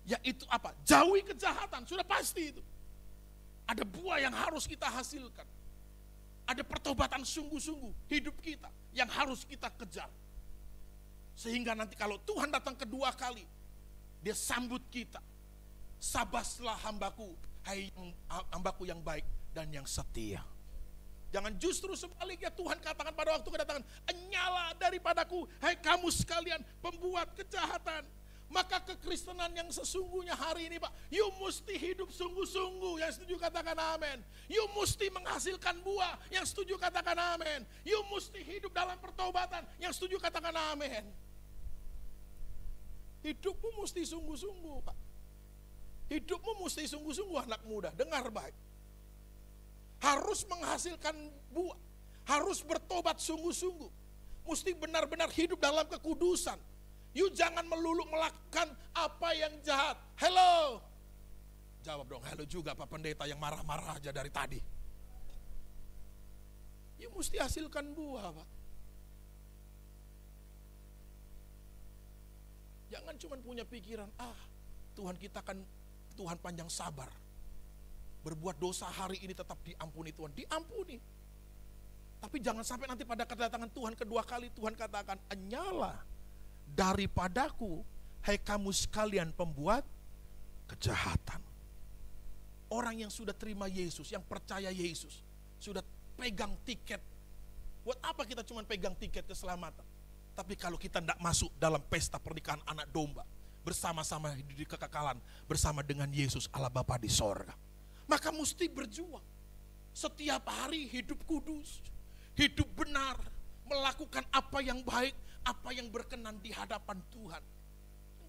Yaitu apa? Jauhi kejahatan, sudah pasti itu. Ada buah yang harus kita hasilkan. Ada pertobatan sungguh-sungguh hidup kita yang harus kita kejar. Sehingga nanti kalau Tuhan datang kedua kali, dia sambut kita. Sabaslah hambaku, hai hambaku yang baik dan yang setia. Jangan justru sebaliknya Tuhan katakan pada waktu kedatangan, enyala daripadaku, hai kamu sekalian pembuat kejahatan. Maka kekristenan yang sesungguhnya hari ini Pak, you mesti hidup sungguh-sungguh. Yang setuju katakan amin. You mesti menghasilkan buah. Yang setuju katakan amin. You mesti hidup dalam pertobatan. Yang setuju katakan amin. Hidupmu mesti sungguh-sungguh Pak. Hidupmu mesti sungguh-sungguh anak muda. Dengar baik. Harus menghasilkan buah. Harus bertobat sungguh-sungguh. Mesti benar-benar hidup dalam kekudusan. You jangan melulu melakukan apa yang jahat. Hello. Jawab dong, hello juga Pak Pendeta yang marah-marah aja dari tadi. You mesti hasilkan buah Pak. Jangan cuma punya pikiran, Tuhan kita kan Tuhan panjang sabar. Berbuat dosa hari ini tetap diampuni Tuhan. Diampuni. Tapi jangan sampai nanti pada kedatangan Tuhan kedua kali Tuhan katakan, enyala daripadaku, hai kamu sekalian pembuat kejahatan. Orang yang sudah terima Yesus, yang percaya Yesus, sudah pegang tiket. Buat apa kita cuma pegang tiket keselamatan? Tapi kalau kita tidak masuk dalam pesta pernikahan anak domba, bersama-sama di kekekalan, bersama dengan Yesus Allah Bapa di sorga. Maka mesti berjuang. Setiap hari hidup kudus, hidup benar, melakukan apa yang baik, apa yang berkenan di hadapan Tuhan.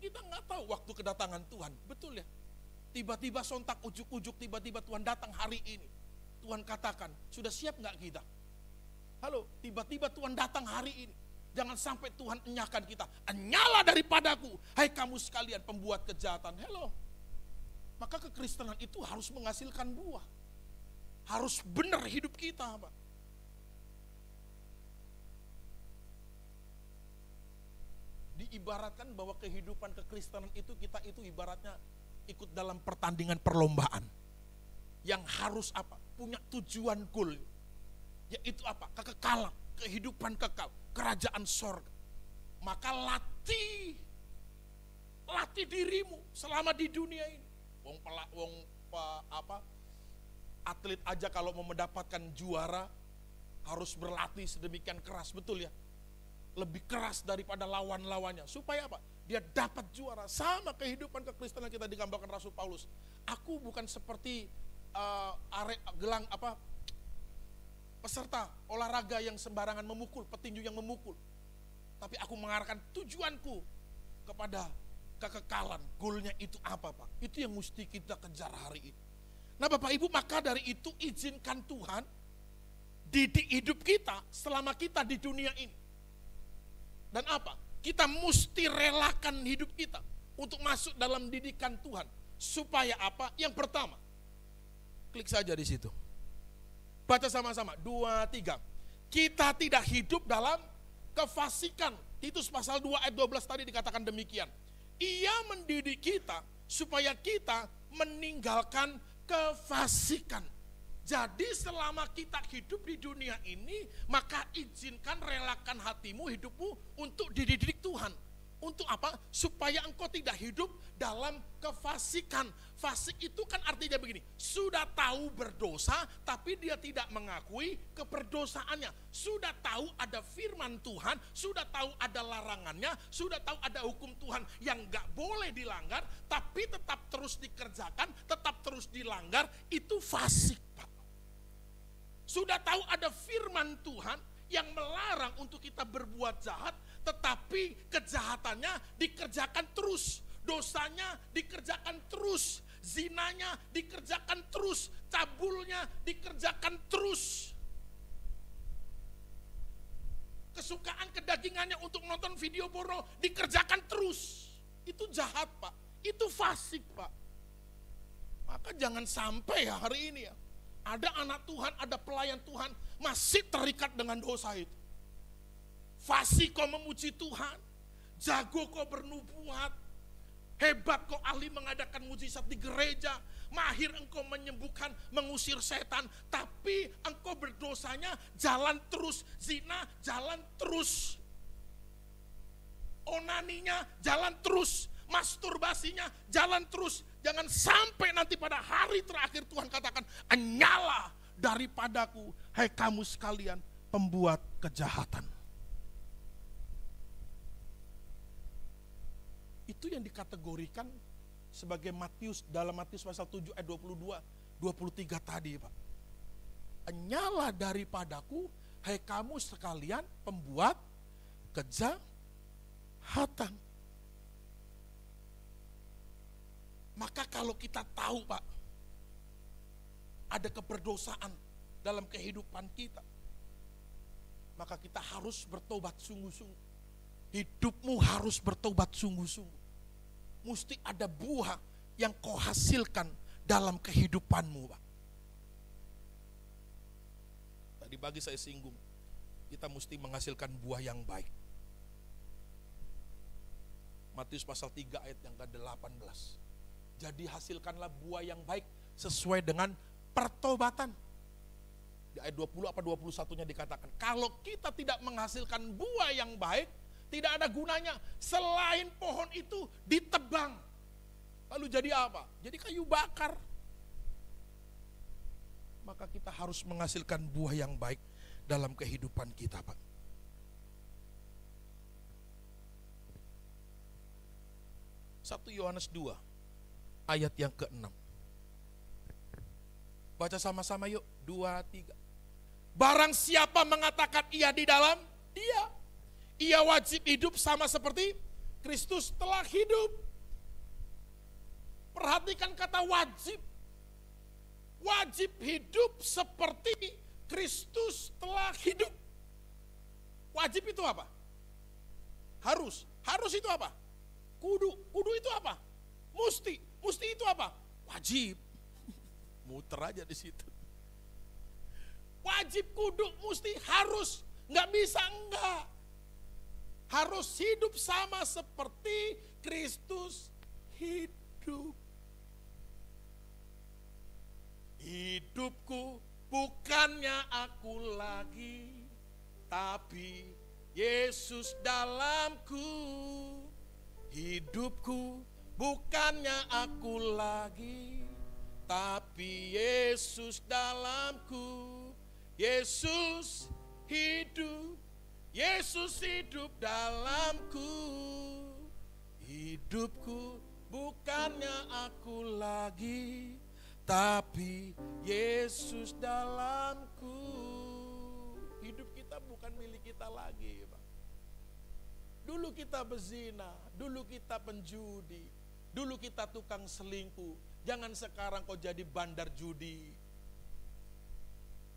Kita nggak tahu waktu kedatangan Tuhan, betul ya? Tiba-tiba sontak ujuk-ujuk, tiba-tiba Tuhan datang hari ini. Tuhan katakan, sudah siap nggak kita? Halo, tiba-tiba Tuhan datang hari ini. Jangan sampai Tuhan enyahkan kita, enyala daripadaku, hai kamu sekalian pembuat kejahatan. Hello. Maka kekristenan itu harus menghasilkan buah. Harus benar hidup kita, Pak. Diibaratkan bahwa kehidupan kekristenan itu kita itu ibaratnya ikut dalam pertandingan perlombaan. Yang harus apa? Punya tujuan goal. Yaitu apa? Kekekalan, kehidupan kekal, kerajaan sorga. Maka latih dirimu selama di dunia ini. Atlet aja kalau mau mendapatkan juara harus berlatih sedemikian keras, betul ya? Lebih keras daripada lawan-lawannya. Supaya apa? Dia dapat juara. Sama kehidupan kekristenan kita digambarkan Rasul Paulus. Aku bukan seperti peserta olahraga yang sembarangan memukul, petinju yang memukul. tapi aku mengarahkan tujuanku kepada kekekalan. Goalnya itu apa, Pak? Itu yang mesti kita kejar hari ini. Nah Bapak Ibu, maka dari itu izinkan Tuhan didik hidup kita selama kita di dunia ini. Dan apa? Kita mesti relakan hidup kita untuk masuk dalam didikan Tuhan. Supaya apa? Yang pertama, klik saja di situ. Baca sama-sama, 2, 3. Kita tidak hidup dalam kefasikan. Titus pasal 2 ayat 12 tadi dikatakan demikian. Ia mendidik kita supaya kita meninggalkan kefasikan. Jadi selama kita hidup di dunia ini, maka izinkan relakan hatimu, hidupmu untuk dididik Tuhan. Untuk apa? Supaya engkau tidak hidup dalam kefasikan. Fasik itu kan artinya begini, sudah tahu berdosa tapi dia tidak mengakui keberdosaannya. Sudah tahu ada firman Tuhan, sudah tahu ada larangannya, sudah tahu ada hukum Tuhan yang gak boleh dilanggar, tapi tetap terus dikerjakan, tetap terus dilanggar, itu fasik, Pak. Sudah tahu ada firman Tuhan yang melarang untuk kita berbuat jahat, tetapi kejahatannya dikerjakan terus, dosanya dikerjakan terus, zinanya dikerjakan terus, cabulnya dikerjakan terus. Kesukaan kedagingannya untuk nonton video porno dikerjakan terus. Itu jahat, Pak. Itu fasik, Pak. Maka jangan sampai ya hari ini ya, ada anak Tuhan, ada pelayan Tuhan masih terikat dengan dosa itu. Fasik kau memuji Tuhan, jago kau bernubuat, hebat kau ahli mengadakan mujizat di gereja, mahir engkau menyembuhkan, mengusir setan, tapi engkau berdosanya jalan terus, zina jalan terus, onaninya jalan terus, masturbasinya jalan terus. Jangan sampai nanti pada hari terakhir Tuhan katakan, "Enyala daripadaku, hai kamu sekalian pembuat kejahatan." Itu yang dikategorikan sebagai Matius, dalam Matius pasal 7 ayat 22, 23 tadi, Pak. "Enyala daripadaku, hai kamu sekalian pembuat kejahatan." Maka kalau kita tahu, Pak, ada keberdosaan dalam kehidupan kita, maka kita harus bertobat sungguh-sungguh. Hidupmu harus bertobat sungguh-sungguh. Mesti ada buah yang kau hasilkan dalam kehidupanmu, Pak. Tadi pagi saya singgung, kita mesti menghasilkan buah yang baik. Matius pasal 3 ayat yang ke-18. Jadi hasilkanlah buah yang baik sesuai dengan pertobatan. Di ayat 20 apa 21-nya dikatakan, kalau kita tidak menghasilkan buah yang baik, tidak ada gunanya selain pohon itu ditebang. Lalu jadi apa? Jadi kayu bakar. Maka kita harus menghasilkan buah yang baik dalam kehidupan kita, Pak. Satu Yohanes 2 ayat yang ke-6. Baca sama-sama yuk, 2, 3. Barang siapa mengatakan ia di dalam dia, ia wajib hidup sama seperti Kristus telah hidup. Perhatikan kata wajib. Wajib hidup seperti Kristus telah hidup. Wajib itu apa? Harus. Harus itu apa? Kudu. Kudu itu apa? Musti. Musti itu apa? Wajib. Muter aja di situ. Wajib, kudu, musti, harus. Nggak bisa enggak. Harus hidup sama seperti Kristus hidup. Hidupku bukannya aku lagi, tapi Yesus dalamku. Hidupku bukannya aku lagi, tapi Yesus dalamku. Yesus hidup, Yesus hidup dalamku. Hidupku bukannya aku lagi, tapi Yesus dalamku. Hidup kita bukan milik kita lagi, Pak. Dulu kita berzina, dulu kita penjudi, dulu kita tukang selingkuh. Jangan sekarang kau jadi bandar judi.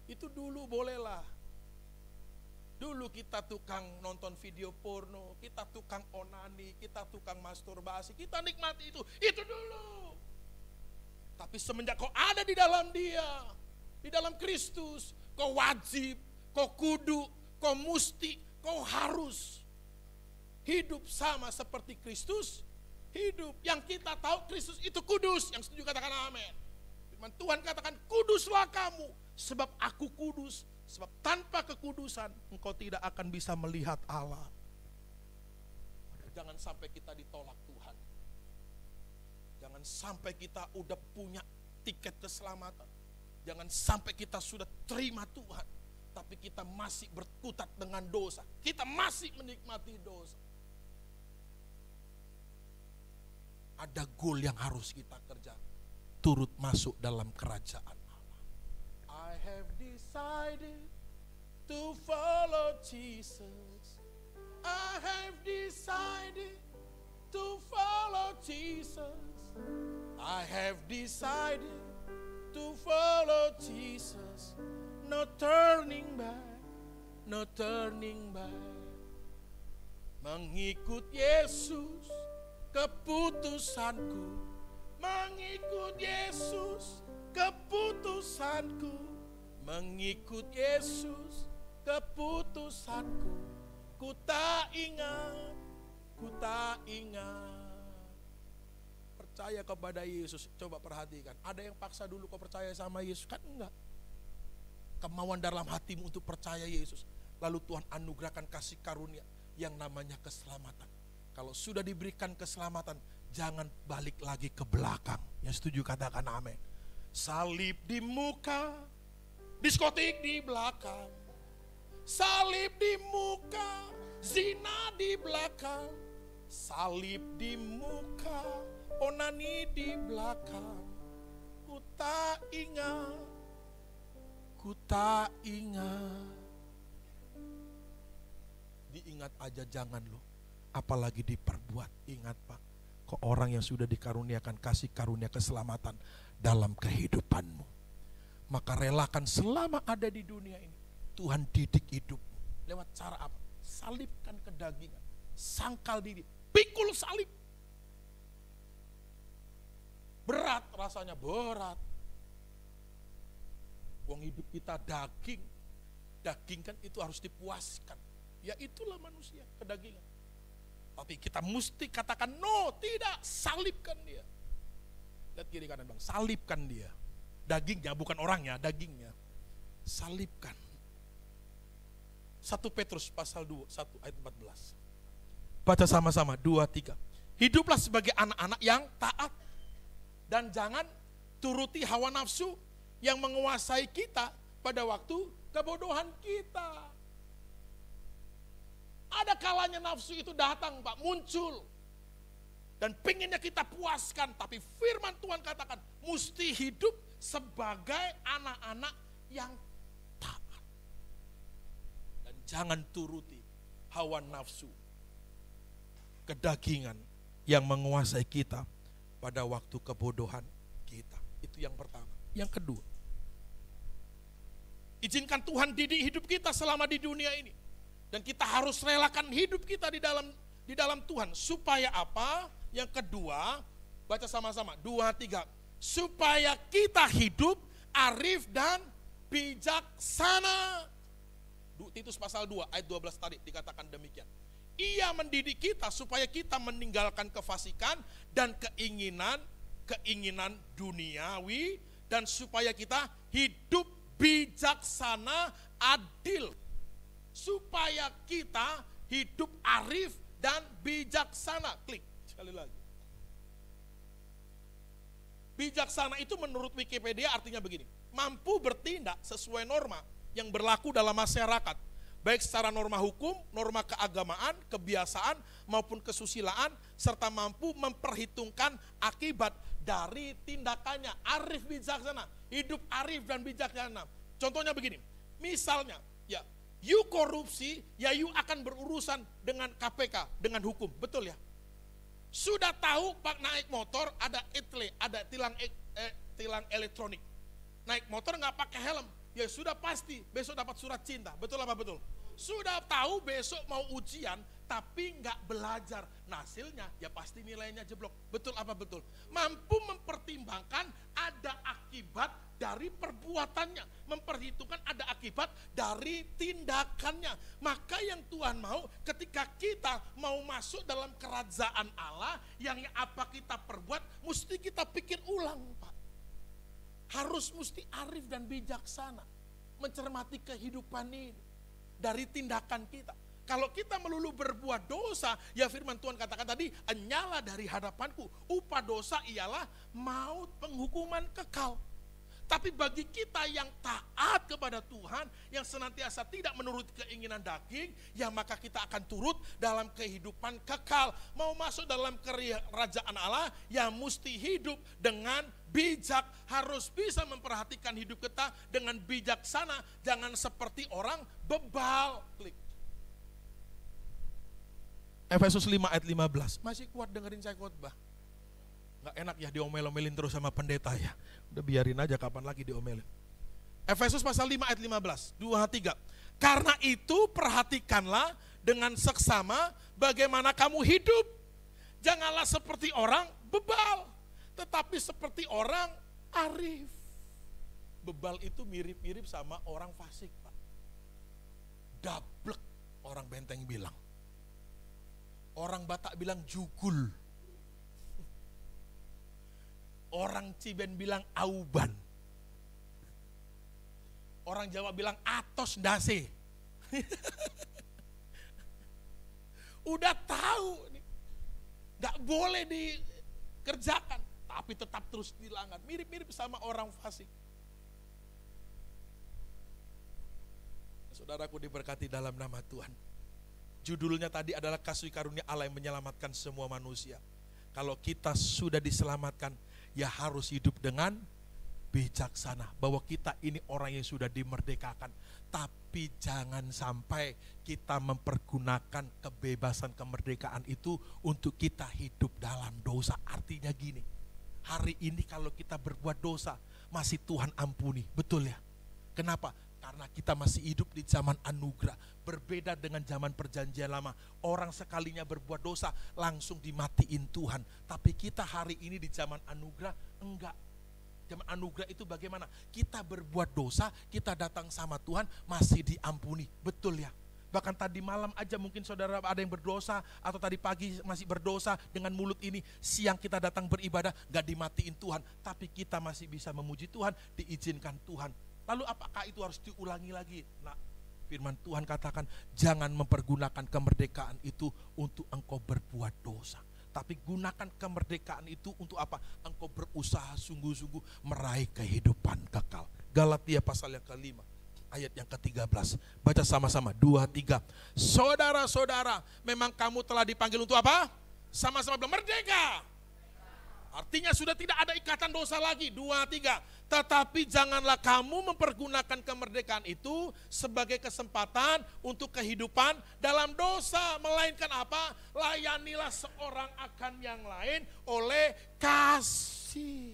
Itu dulu bolehlah. Dulu kita tukang nonton video porno, kita tukang onani, kita tukang masturbasi, kita nikmati itu dulu. Tapi semenjak kau ada di dalam Dia, di dalam Kristus, kau wajib, kau kudu, kau musti, kau harus hidup sama seperti Kristus hidup. Yang kita tahu Kristus itu kudus. Yang setuju katakan amin. Firman Tuhan katakan, kuduslah kamu sebab aku kudus. Sebab tanpa kekudusan engkau tidak akan bisa melihat Allah. Jangan sampai kita ditolak Tuhan. Jangan sampai kita udah punya tiket keselamatan. Jangan sampai kita sudah terima Tuhan, tapi kita masih berkutat dengan dosa. Kita masih menikmati dosa. Ada goal yang harus kita kerjakan. Turut masuk dalam kerajaan Allah. I have decided to follow Jesus. I have decided to follow Jesus. I have decided to follow Jesus. No turning back, no turning back. Mengikut Yesus keputusanku, mengikut Yesus keputusanku, mengikut Yesus keputusanku. Ku tak ingat, ku tak ingat. Percaya kepada Yesus. Coba perhatikan, ada yang paksa dulu kau percaya sama Yesus? Kan enggak. Kemauan dalam hatimu untuk percaya Yesus, lalu Tuhan anugerahkan kasih karunia yang namanya keselamatan. Kalau sudah diberikan keselamatan, jangan balik lagi ke belakang. Yang setuju katakan amin. Salib di muka, diskotik di belakang. Salib di muka, zina di belakang. Salib di muka, onani di belakang. Ku tak ingat, ku tak ingat. Diingat aja jangan lo. Apalagi diperbuat. Ingat Pak, kok orang yang sudah dikaruniakan kasih karunia keselamatan dalam kehidupanmu, maka relakan selama ada di dunia ini. Tuhan didik hidupmu. Lewat cara apa? Salibkan kedagingan, sangkal diri, pikul salib. Berat rasanya, berat. Wong hidup kita daging. Daging kan itu harus dipuaskan. Ya itulah manusia, kedagingan. Tapi kita mesti katakan no, tidak, salibkan dia. Lihat kiri kanan bang, salibkan dia. Dagingnya, bukan orangnya, dagingnya. Salibkan. 1 Petrus pasal 2, 1 ayat 14. Baca sama-sama, 2, 3. Hiduplah sebagai anak-anak yang taat. Dan jangan turuti hawa nafsu yang menguasai kita pada waktu kebodohan kita. Ada kalanya nafsu itu datang Pak, muncul. Dan pengennya kita puaskan. Tapi firman Tuhan katakan, mesti hidup sebagai anak-anak yang taat. Dan jangan turuti hawa nafsu, kedagingan yang menguasai kita pada waktu kebodohan kita. Itu yang pertama. Yang kedua, izinkan Tuhan didik hidup kita selama di dunia ini. Dan kita harus relakan hidup kita di dalam Tuhan. Supaya apa? Yang kedua, baca sama-sama, 2, 3. Supaya kita hidup arif dan bijaksana. Titus pasal 2 ayat 12 tadi dikatakan demikian. Ia mendidik kita supaya kita meninggalkan kefasikan dan keinginan duniawi. Dan supaya kita hidup bijaksana, adil. Supaya kita hidup arif dan bijaksana. Klik sekali lagi. Bijaksana itu menurut Wikipedia artinya begini. Mampu bertindak sesuai norma yang berlaku dalam masyarakat. Baik secara norma hukum, norma keagamaan, kebiasaan maupun kesusilaan. Serta mampu memperhitungkan akibat dari tindakannya. Arif bijaksana. Hidup arif dan bijaksana. Contohnya begini. Misalnya, ya, You korupsi, ya you akan berurusan dengan KPK, dengan hukum, betul ya? Sudah tahu Pak naik motor ada etle, ada tilang elektronik. Naik motor nggak pakai helm, ya sudah pasti besok dapat surat cinta, betul apa betul? Sudah tahu besok mau ujian, tapi nggak belajar, nah hasilnya ya pasti nilainya jeblok, betul apa betul? Mampu mempertimbangkan ada akibat dari perbuatannya, memperhitungkan ada akibat dari tindakannya. Maka yang Tuhan mau ketika kita mau masuk dalam kerajaan Allah, yang apa kita perbuat mesti kita pikir ulang, Pak. Harus mesti arif dan bijaksana mencermati kehidupan ini dari tindakan kita. Kalau kita melulu berbuat dosa, ya firman Tuhan katakan tadi, nyala dari hadapanku. Upah dosa ialah maut, penghukuman kekal. Tapi bagi kita yang taat kepada Tuhan, yang senantiasa tidak menurut keinginan daging, ya maka kita akan turut dalam kehidupan kekal. Mau masuk dalam kerajaan Allah, ya mesti hidup dengan bijak. Harus bisa memperhatikan hidup kita dengan bijaksana. Jangan seperti orang bebal. Klik. Efesus 5 ayat 15. Masih kuat dengerin saya khotbah? Nggak enak ya diomel-omelin terus sama pendeta ya. Udah biarin aja, kapan lagi diomelin. Efesus pasal 5 ayat 15, 2-3. Karena itu perhatikanlah dengan seksama bagaimana kamu hidup. Janganlah seperti orang bebal, tetapi seperti orang arif. Bebal itu mirip-mirip sama orang fasik, Pak. Dablek, orang Benteng bilang. Orang Batak bilang jugul. Orang Ciben bilang auban. Orang Jawa bilang atos dase. Udah tahu, gak boleh dikerjakan, tapi tetap terus dilanggar. Mirip-mirip sama orang fasik. Saudaraku diberkati dalam nama Tuhan. Judulnya tadi adalah kasih karunia Allah yang menyelamatkan semua manusia. Kalau kita sudah diselamatkan, ya harus hidup dengan bijaksana. Bahwa kita ini orang yang sudah dimerdekakan. Tapi jangan sampai kita mempergunakan kebebasan kemerdekaan itu untuk kita hidup dalam dosa. Artinya gini, hari ini kalau kita berbuat dosa, masih Tuhan ampuni, betul ya? Kenapa? Karena kita masih hidup di zaman anugerah. Berbeda dengan zaman perjanjian lama. Orang sekalinya berbuat dosa langsung dimatiin Tuhan. Tapi kita hari ini di zaman anugerah enggak. Zaman anugerah itu bagaimana? Kita berbuat dosa, kita datang sama Tuhan masih diampuni. Betul ya? Bahkan tadi malam aja mungkin saudara ada yang berdosa, atau tadi pagi masih berdosa dengan mulut ini. Siang kita datang beribadah, gak dimatiin Tuhan. Tapi kita masih bisa memuji Tuhan, diizinkan Tuhan. Lalu apakah itu harus diulangi lagi? Nah, firman Tuhan katakan, jangan mempergunakan kemerdekaan itu untuk engkau berbuat dosa. Tapi gunakan kemerdekaan itu untuk apa? Engkau berusaha sungguh-sungguh meraih kehidupan kekal. Galatia pasal yang ke-5, ayat yang ke-13. Baca sama-sama, 2-3. Saudara-saudara, memang kamu telah dipanggil untuk apa? Sama-sama bilang, merdeka. Artinya sudah tidak ada ikatan dosa lagi. 2-3. Tetapi janganlah kamu mempergunakan kemerdekaan itu sebagai kesempatan untuk kehidupan dalam dosa. Melainkan apa? Layanilah seorang akan yang lain oleh kasih.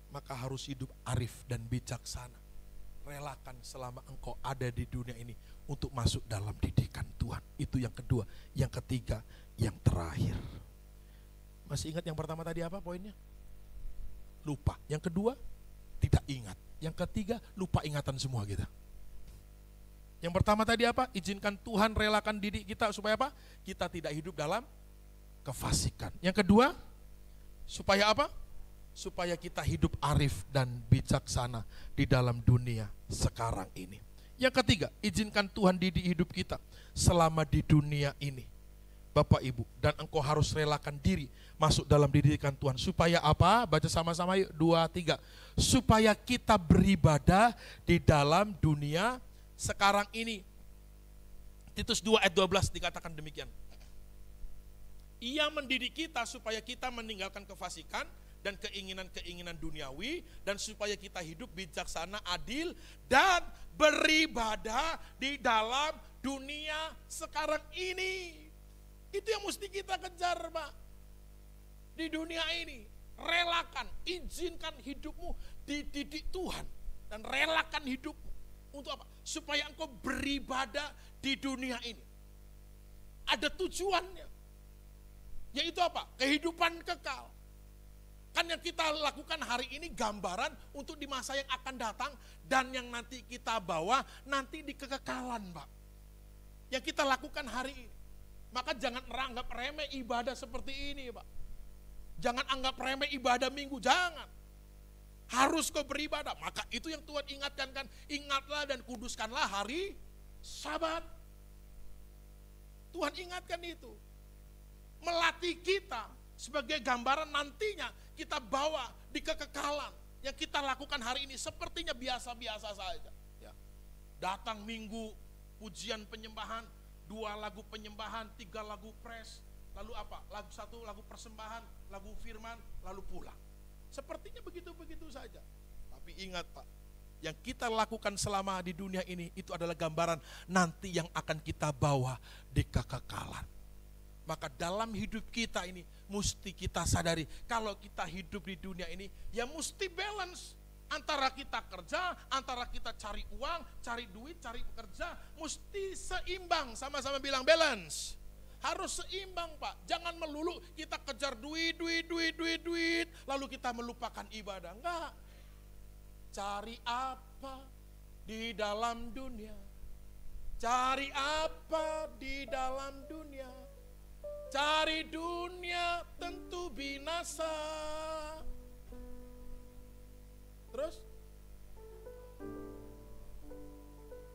Maka harus hidup arif dan bijaksana. Relakan selama engkau ada di dunia ini untuk masuk dalam didikan Tuhan. Itu yang kedua. Yang ketiga, yang terakhir. Masih ingat yang pertama tadi apa poinnya? Lupa. Yang kedua, tidak ingat. Yang ketiga, lupa ingatan semua kita. Yang pertama tadi apa? Izinkan Tuhan relakan diri kita supaya apa? Kita tidak hidup dalam kefasikan. Yang kedua, supaya apa? Supaya kita hidup arif dan bijaksana di dalam dunia sekarang ini. Yang ketiga, izinkan Tuhan didik hidup kita selama di dunia ini. Bapak Ibu, dan engkau harus relakan diri masuk dalam didikan Tuhan. Supaya apa? Baca sama-sama yuk, 2-3. Supaya kita beribadah di dalam dunia sekarang ini. Titus 2 ayat 12 dikatakan demikian. Ia mendidik kita supaya kita meninggalkan kefasikan dan keinginan-keinginan duniawi, dan supaya kita hidup bijaksana, adil, dan beribadah di dalam dunia sekarang ini. Itu yang mesti kita kejar, Pak. Di dunia ini, relakan, izinkan hidupmu dididik Tuhan, dan relakan hidupmu untuk apa? Supaya engkau beribadah di dunia ini. Ada tujuannya, yaitu apa? Kehidupan kekal. Kan yang kita lakukan hari ini gambaran untuk di masa yang akan datang, dan yang nanti kita bawa nanti di kekekalan, Pak. Yang kita lakukan hari ini. Maka jangan anggap remeh ibadah seperti ini, Pak. Jangan anggap remeh ibadah minggu, jangan. Harus kau beribadah. Maka itu yang Tuhan ingatkan kan, ingatlah dan kuduskanlah hari Sabat. Tuhan ingatkan itu. Melatih kita sebagai gambaran nantinya kita bawa di kekekalan. Yang kita lakukan hari ini sepertinya biasa-biasa saja. Ya. Datang minggu pujian penyembahan, 2 lagu penyembahan, 3 lagu praise, lalu apa? Lagu 1 lagu persembahan, lagu firman, lalu pulang. Sepertinya begitu-begitu saja. Tapi ingat, Pak, yang kita lakukan selama di dunia ini itu adalah gambaran nanti yang akan kita bawa di kekekalan. Maka dalam hidup kita ini mesti kita sadari, kalau kita hidup di dunia ini ya mesti balance. Antara kita kerja, antara kita cari uang, cari duit, cari pekerja, mesti seimbang. Sama-sama bilang balance. Harus seimbang, Pak. Jangan melulu kita kejar duit, lalu kita melupakan ibadah. Enggak. Cari apa di dalam dunia? Cari apa di dalam dunia? Cari dunia tentu binasa. Terus?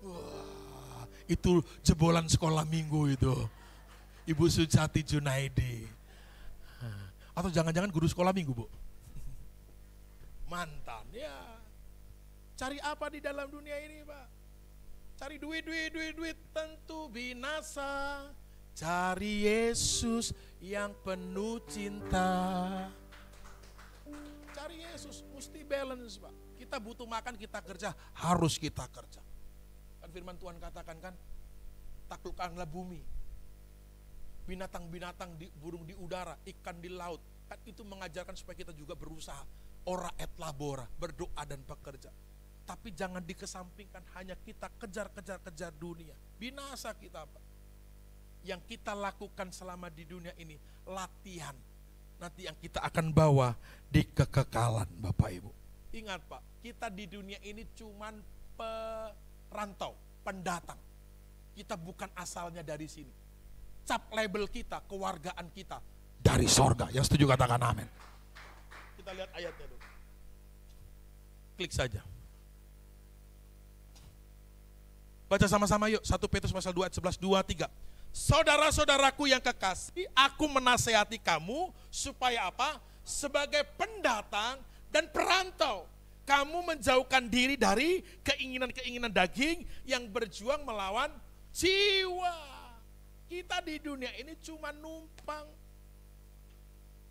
Wah, itu jebolan sekolah minggu itu. Ibu Sujati Junaidi. Atau jangan-jangan guru sekolah minggu, Bu? Mantan, ya. Cari apa di dalam dunia ini, Pak? Cari duit, tentu binasa. Cari Yesus yang penuh cinta. Cari Yesus, mesti balance, Pak. Kita butuh makan, kita kerja, harus kita kerja. Kan firman Tuhan katakan kan, taklukkanlah bumi. Binatang-binatang, burung di udara, ikan di laut. Kan itu mengajarkan supaya kita juga berusaha. Ora et labora, berdoa dan bekerja. Tapi jangan dikesampingkan hanya kita kejar dunia. Binasa kita, Pak. Yang kita lakukan selama di dunia ini, latihan. Nanti yang kita akan bawa di kekekalan, Bapak Ibu. Ingat, Pak, kita di dunia ini cuman perantau, pendatang. Kita bukan asalnya dari sini. Cap label kita, kewargaan kita dari sorga. Yang setuju katakan amin. Kita lihat ayatnya dulu. Klik saja. Baca sama-sama yuk, 1 Petrus pasal 2 ayat 11, 2, 3. Saudara-saudaraku yang kekasih, aku menasehati kamu supaya apa? Sebagai pendatang dan perantau, kamu menjauhkan diri dari keinginan-keinginan daging yang berjuang melawan jiwa. Kita di dunia ini cuma numpang.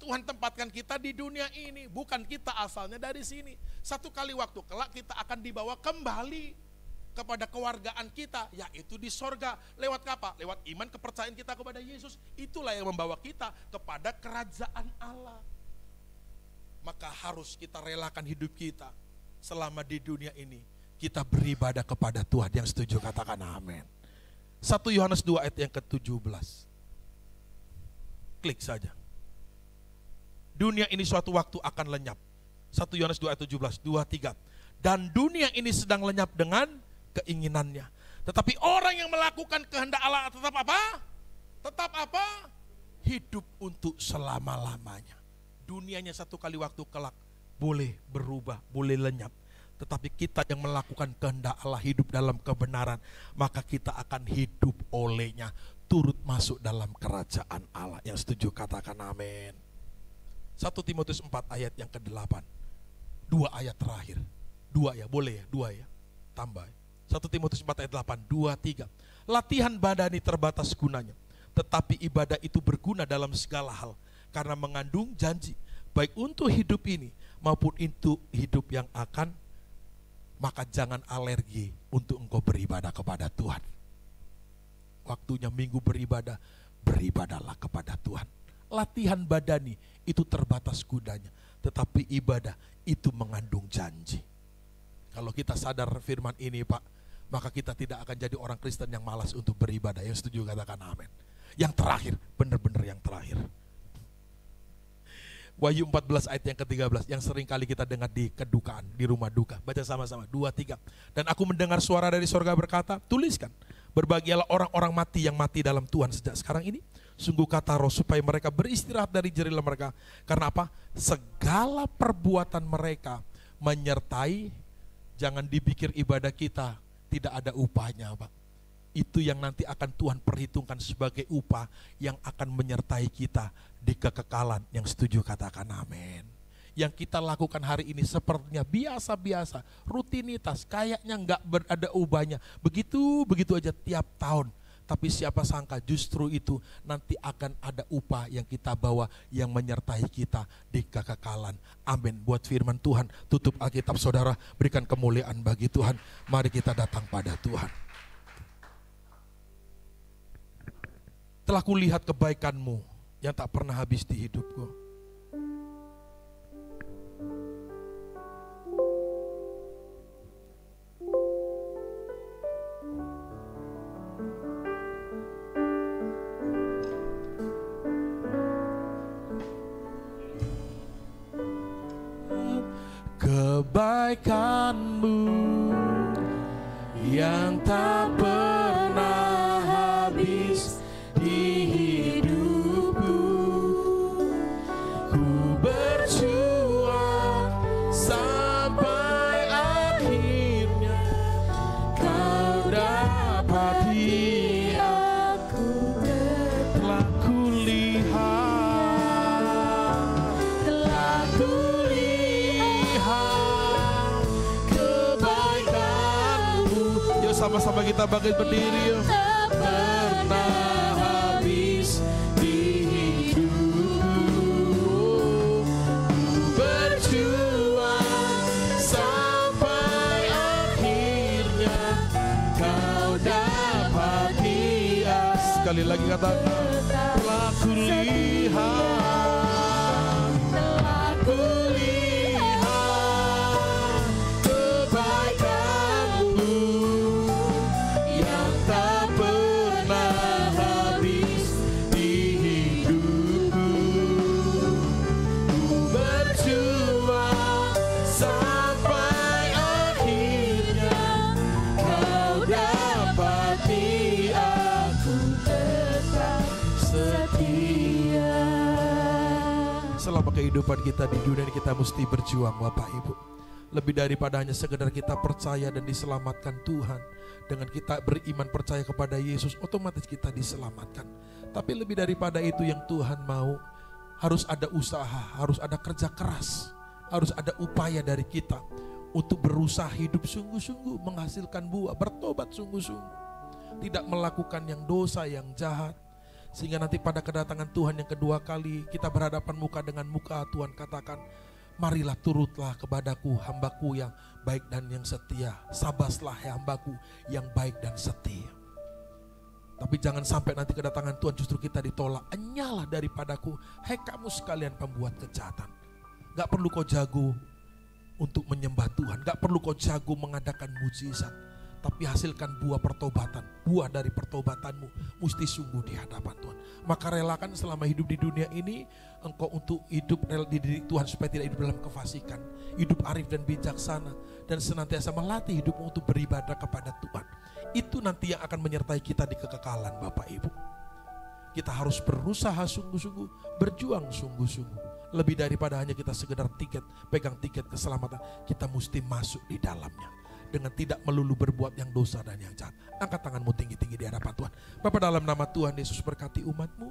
Tuhan tempatkan kita di dunia ini, bukan kita asalnya dari sini. Satu kali waktu kelak kita akan dibawa kembali kepada kewargaan kita, yaitu di sorga. Lewat apa? Lewat iman kepercayaan kita kepada Yesus. Itulah yang membawa kita kepada kerajaan Allah. Maka harus kita relakan hidup kita selama di dunia ini. Kita beribadah kepada Tuhan. Yang setuju katakan amin. 1 Yohanes 2 ayat yang ke-17. Klik saja. Dunia ini suatu waktu akan lenyap. 1 Yohanes 2 ayat 17, 2, 3. Dan dunia ini sedang lenyap dengan keinginannya. Tetapi orang yang melakukan kehendak Allah tetap apa? Tetap apa? Hidup untuk selama-lamanya. Dunianya satu kali waktu kelak boleh berubah, boleh lenyap. Tetapi kita yang melakukan kehendak Allah, hidup dalam kebenaran, maka kita akan hidup olehnya, turut masuk dalam kerajaan Allah. Yang setuju katakan amin. 1 Timotius 4 ayat yang ke-8. 2 ayat terakhir. 2 ya, boleh ya, 2 ya. Tambah. 1 Timotius 4 ayat 8, 2, 3. Latihan badani terbatas gunanya, tetapi ibadah itu berguna dalam segala hal, karena mengandung janji. baik untuk hidup ini maupun untuk hidup yang akan, maka jangan alergi untuk engkau beribadah kepada Tuhan. Waktunya minggu beribadah, beribadahlah kepada Tuhan. Latihan badani itu terbatas gunanya, tetapi ibadah itu mengandung janji. Kalau kita sadar firman ini Pak, maka kita tidak akan jadi orang Kristen yang malas untuk beribadah. Yang setuju katakan amin. Yang terakhir, benar-benar yang terakhir. Wahyu 14 ayat yang ke-13 yang sering kali kita dengar di kedukaan, di rumah duka. Baca sama-sama, 2, 3. Dan aku mendengar suara dari sorga berkata, tuliskan, berbahagialah orang-orang mati yang mati dalam Tuhan sejak sekarang ini. Sungguh kata Roh, supaya mereka beristirahat dari jerih mereka. Karena apa? Segala perbuatan mereka menyertai, jangan dipikir ibadah kita tidak ada upahnya Pak. Itu yang nanti akan Tuhan perhitungkan sebagai upah yang akan menyertai kita di kekekalan. Yang setuju katakan amin. Yang kita lakukan hari ini sepertinya biasa-biasa, rutinitas, kayaknya nggak ada ubahnya. Begitu aja tiap tahun. Tapi siapa sangka justru itu nanti akan ada upah yang kita bawa yang menyertai kita di kekekalan. Amin. Buat firman Tuhan, tutup Alkitab saudara, berikan kemuliaan bagi Tuhan. Mari kita datang pada Tuhan. Telah kulihat kebaikanmu yang tak pernah habis di hidupku. Kebaikanmu yang tak pernah habis di hidupku, ku berjuang sampai akhirnya kau dapati aku. Telah kulihat kebaikanmu. Yuk sama-sama kita bangkit berdiri yuk. Pernah habis di hidupku, berjuang sampai akhirnya kau dapati. Sekali lagi katakan, telah kulihat kebaikanmu yang tak pernah habis di hidupku, ku berjuang sampai akhirnya kau dapati aku tetap setia. Selama kehidupan kita di dunia ini kita mesti berjuang Bapak Ibu. Lebih daripada hanya sekedar kita percaya dan diselamatkan Tuhan. Dengan kita beriman percaya kepada Yesus, otomatis kita diselamatkan. Tapi lebih daripada itu yang Tuhan mau, harus ada usaha, harus ada kerja keras, harus ada upaya dari kita untuk berusaha hidup sungguh-sungguh, menghasilkan buah, bertobat sungguh-sungguh. Tidak melakukan yang dosa, yang jahat. Sehingga nanti pada kedatangan Tuhan yang kedua kali, kita berhadapan muka dengan muka, Tuhan katakan, marilah turutlah kepadaku hambaku yang baik dan yang setia. Sabaslah hambaku yang baik dan setia. Tapi jangan sampai nanti kedatangan Tuhan justru kita ditolak. Enyalah daripadaku, hai kamu sekalian pembuat kejahatan. Gak perlu kau jago untuk menyembah Tuhan. Gak perlu kau jago mengadakan mujizat. Tapi hasilkan buah pertobatan. Buah dari pertobatanmu mesti sungguh di hadapan Tuhan. Maka relakan selama hidup di dunia ini, engkau untuk hidup di diri Tuhan supaya tidak hidup dalam kefasikan. Hidup arif dan bijaksana. Dan senantiasa melatih hidupmu untuk beribadah kepada Tuhan. Itu nanti yang akan menyertai kita di kekekalan Bapak Ibu. Kita harus berusaha sungguh-sungguh, berjuang sungguh-sungguh. Lebih daripada hanya kita sekedar pegang tiket keselamatan. Kita mesti masuk di dalamnya. Dengan tidak melulu berbuat yang dosa dan yang jahat. Angkat tanganmu tinggi-tinggi di hadapan Tuhan. Bapa, dalam nama Tuhan Yesus berkati umat-Mu.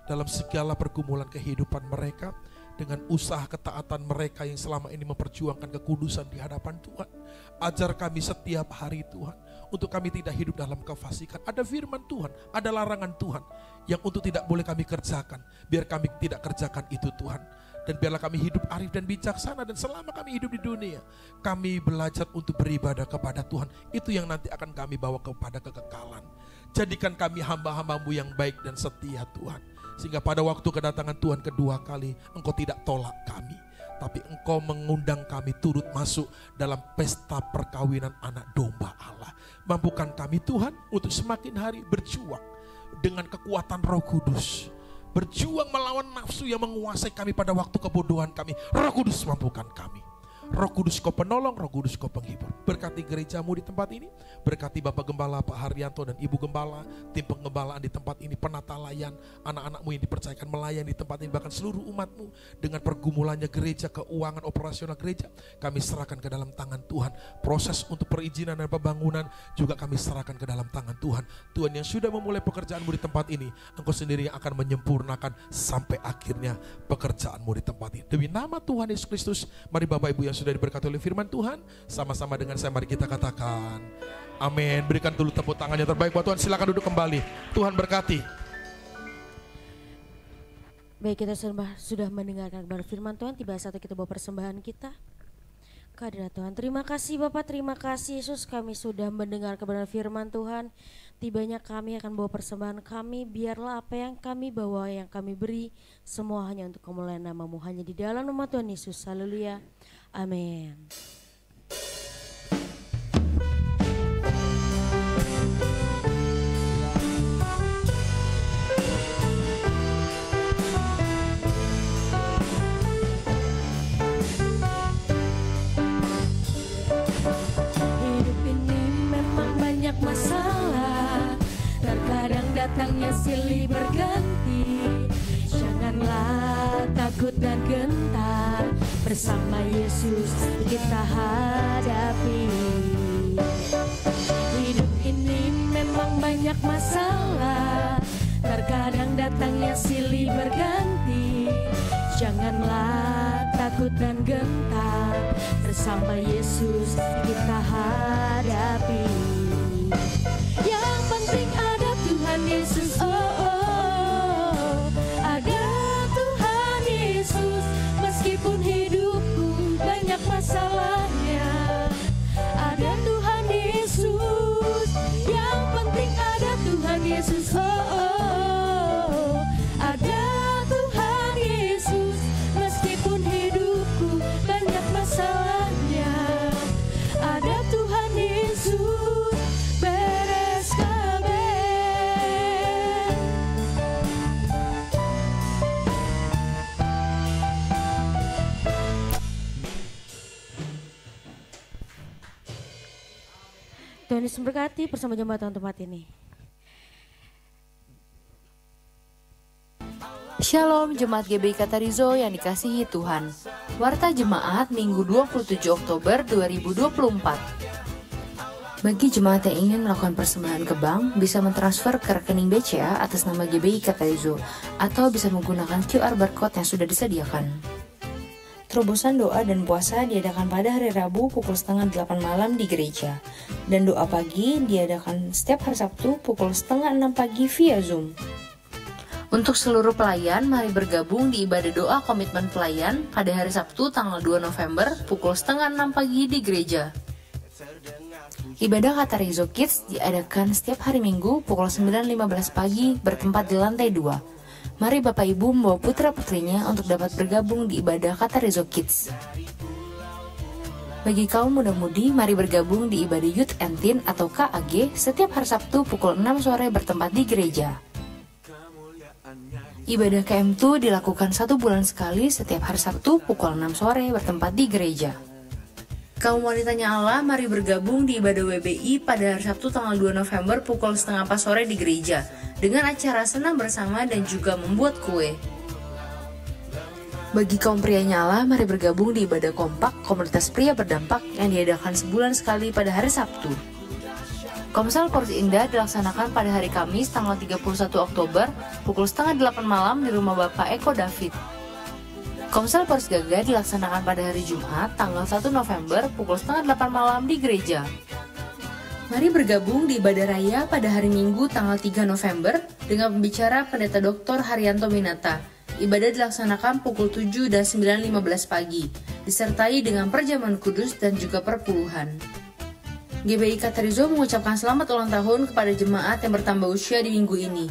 Dalam segala pergumulan kehidupan mereka. Dengan usaha ketaatan mereka yang selama ini memperjuangkan kekudusan di hadapan Tuhan. Ajar kami setiap hari Tuhan. Untuk kami tidak hidup dalam kefasikan. Ada firman Tuhan, ada larangan Tuhan. Yang untuk tidak boleh kami kerjakan. Biar kami tidak kerjakan itu Tuhan. Dan biarlah kami hidup arif dan bijaksana, dan selama kami hidup di dunia, kami belajar untuk beribadah kepada Tuhan. Itu yang nanti akan kami bawa kepada kekekalan. Jadikan kami hamba-hamba-Mu yang baik dan setia Tuhan. Sehingga pada waktu kedatangan Tuhan kedua kali, Engkau tidak tolak kami, tapi Engkau mengundang kami turut masuk dalam pesta perkawinan anak domba Allah. Mampukan kami Tuhan untuk semakin hari berjuang dengan kekuatan Roh Kudus. Berjuang melawan nafsu yang menguasai kami pada waktu kebodohan kami. Roh Kudus mampukan kami. Roh Kudus Kau penolong, Roh Kudus Kau penghibur. Berkati gereja-Mu di tempat ini, berkati Bapak Gembala Pak Haryanto dan Ibu Gembala, tim pengembalaan di tempat ini, penata layan, anak-anak-Mu yang dipercayakan melayani di tempat ini, bahkan seluruh umat-Mu dengan pergumulannya gereja, keuangan operasional gereja, kami serahkan ke dalam tangan Tuhan. Proses untuk perizinan dan pembangunan juga kami serahkan ke dalam tangan Tuhan. Tuhan yang sudah memulai pekerjaan-Mu di tempat ini, Engkau sendiri yang akan menyempurnakan sampai akhirnya pekerjaan-Mu di tempat ini. Demi nama Tuhan Yesus Kristus, mari Bapak Ibu yang sudah diberkati oleh firman Tuhan, sama-sama dengan saya mari kita katakan amin. Berikan dulu tepuk tangan yang terbaik buat Tuhan. Silakan duduk kembali. Tuhan berkati. Baik, kita sudah mendengarkan kabar firman Tuhan. Tiba saatnya kita bawa persembahan kita kehadirat Tuhan. Terima kasih Bapak, terima kasih Yesus, kami sudah mendengar kebenaran firman Tuhan. Tibanya kami akan bawa persembahan kami. Biarlah apa yang kami bawa, yang kami beri, semua hanya untuk kemuliaan nama-Mu, hanya di dalam nama Tuhan Yesus. Haleluya. Amin. Hidup ini memang banyak masalah, terkadang datangnya silih berganti. Janganlah takut dan gentar, bersama Yesus kita hadapi. Hidup ini memang banyak masalah, terkadang datangnya silih berganti. Janganlah takut dan gentar, bersama Yesus kita hadapi. Yang penting ada Tuhan Yesus, ada Tuhan Yesus. Meskipun hidupku banyak masalahnya, ada Tuhan Yesus. Yang penting ada Tuhan Yesus, ada Tuhan Yesus. Meskipun hidupku banyak masalahnya, ada Tuhan Yesus. Beres kabeh. Tuhan Yesus memberkati bersama jemaat tempat ini. Shalom Jemaat GBI Katarizo yang dikasihi Tuhan. Warta Jemaat Minggu 27 Oktober 2024. Bagi jemaat yang ingin melakukan persembahan ke bank, bisa mentransfer ke rekening BCA atas nama GBI Katarizo, atau bisa menggunakan QR barcode yang sudah disediakan. Terobosan doa dan puasa diadakan pada hari Rabu pukul 7:30 malam di gereja, dan doa pagi diadakan setiap hari Sabtu pukul 5:30 pagi via Zoom. Untuk seluruh pelayan, mari bergabung di ibadah doa komitmen pelayan pada hari Sabtu tanggal 2 November pukul 5:30 pagi di gereja. Ibadah Katarizo Kids diadakan setiap hari Minggu pukul 9:15 pagi bertempat di lantai 2. Mari Bapak Ibu membawa putra-putrinya untuk dapat bergabung di ibadah Katarizo Kids. Bagi kaum muda-mudi, mari bergabung di ibadah Youth and Teen atau KAG setiap hari Sabtu pukul 6 sore bertempat di gereja. Ibadah KM2 dilakukan 1 bulan sekali setiap hari Sabtu pukul 6 sore bertempat di gereja. Kaum wanitanya Allah, mari bergabung di ibadah WBI pada hari Sabtu tanggal 2 November pukul 3:30 sore di gereja dengan acara senam bersama dan juga membuat kue. Bagi kaum prianya Allah, mari bergabung di ibadah kompak komunitas pria berdampak yang diadakan sebulan sekali pada hari Sabtu. Komsel Porsi Indah dilaksanakan pada hari Kamis tanggal 31 Oktober pukul 7:30 malam di rumah Bapak Eko David. Komsel Porsi Gaga dilaksanakan pada hari Jumat tanggal 1 November pukul 7:30 malam di gereja. Mari bergabung di ibadah raya pada hari Minggu tanggal 3 November dengan pembicara Pendeta Dr. Haryanto Minata Ibadah dilaksanakan pukul 7 dan 9.15 pagi, disertai dengan perjamuan kudus dan juga perpuluhan. GBI Katerizo mengucapkan selamat ulang tahun kepada jemaat yang bertambah usia di minggu ini,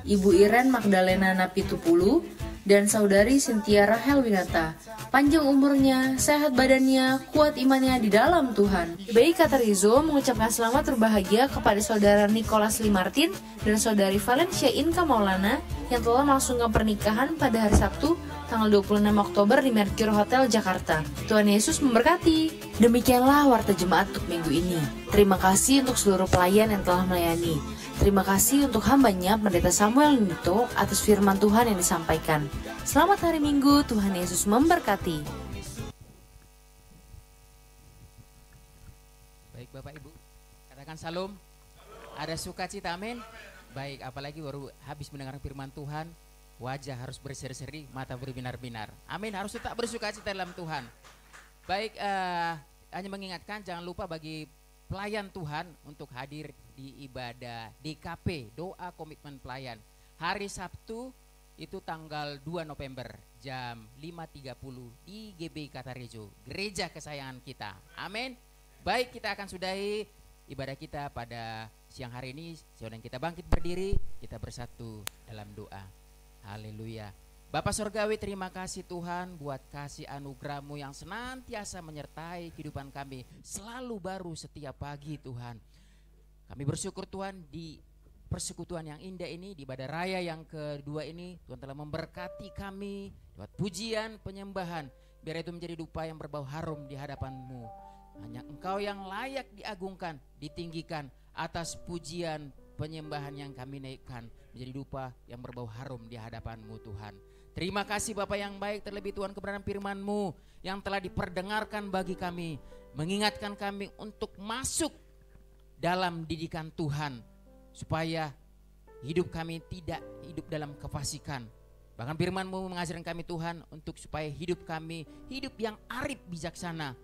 Ibu Iren Magdalena Napitupulu dan Saudari Cynthia Rahel Winata. Panjang umurnya, sehat badannya, kuat imannya di dalam Tuhan. GBI Katerizo mengucapkan selamat berbahagia kepada Saudara Nicholas Lee Martin dan Saudari Valencia Inka Maulana yang telah melangsungkan pernikahan pada hari Sabtu, tanggal 26 Oktober di Mercure Hotel, Jakarta. Tuhan Yesus memberkati. Demikianlah warta jemaat untuk minggu ini. Terima kasih untuk seluruh pelayan yang telah melayani. Terima kasih untuk hambanya Pendeta Samuel Nito atas firman Tuhan yang disampaikan. Selamat hari Minggu, Tuhan Yesus memberkati. Baik Bapak Ibu, katakan salam. Ada sukacita, amin. Baik, apalagi baru habis mendengar firman Tuhan, wajah harus berseri-seri, mata berbinar-binar. Amin, harus tetap bersukacita dalam Tuhan. Baik, hanya mengingatkan jangan lupa bagi pelayan Tuhan untuk hadir di ibadah DKP, doa komitmen pelayan. Hari Sabtu itu tanggal 2 November jam 5.30 di GBI Katerizo, gereja kesayangan kita. Amin. Baik, kita akan sudahi ibadah kita pada siang hari ini. Sebelum kita bangkit berdiri, kita bersatu dalam doa. Haleluya. Bapa Surgawi, terima kasih Tuhan buat kasih anugerah-Mu yang senantiasa menyertai kehidupan kami. Selalu baru setiap pagi Tuhan. Kami bersyukur Tuhan di persekutuan yang indah ini, di ibadah raya yang kedua ini, Tuhan telah memberkati kami lewat pujian, penyembahan. Biar itu menjadi dupa yang berbau harum di hadapan-Mu. Hanya Engkau yang layak diagungkan, ditinggikan atas pujian, penyembahan yang kami naikkan. Menjadi dupa yang berbau harum di hadapan-Mu Tuhan. Terima kasih Bapa yang baik, terlebih Tuhan kebenaran firman-Mu yang telah diperdengarkan bagi kami. Mengingatkan kami untuk masuk dalam didikan Tuhan. Supaya hidup kami tidak hidup dalam kefasikan. Bahkan firman-Mu mengajarkan kami Tuhan untuk supaya hidup kami hidup yang arif bijaksana.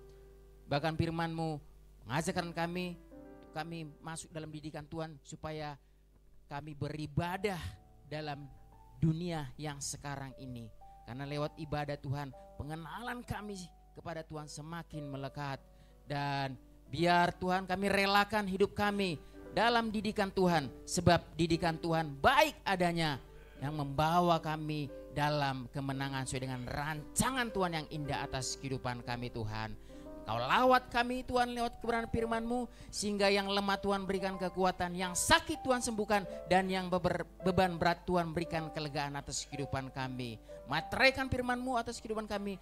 Bahkan firman-Mu mengajarkan kami masuk dalam didikan Tuhan supaya kami beribadah dalam dunia yang sekarang ini. Karena lewat ibadah Tuhan, pengenalan kami kepada Tuhan semakin melekat. Dan biar Tuhan kami relakan hidup kami dalam didikan Tuhan. Sebab didikan Tuhan baik adanya yang membawa kami dalam kemenangan sesuai dengan rancangan Tuhan yang indah atas kehidupan kami Tuhan. Kau lawat kami Tuhan lewat kebenaran firman-Mu, sehingga yang lemah Tuhan berikan kekuatan, yang sakit Tuhan sembuhkan, dan yang beban berat Tuhan berikan kelegaan atas kehidupan kami. Materaikan firman-Mu atas kehidupan kami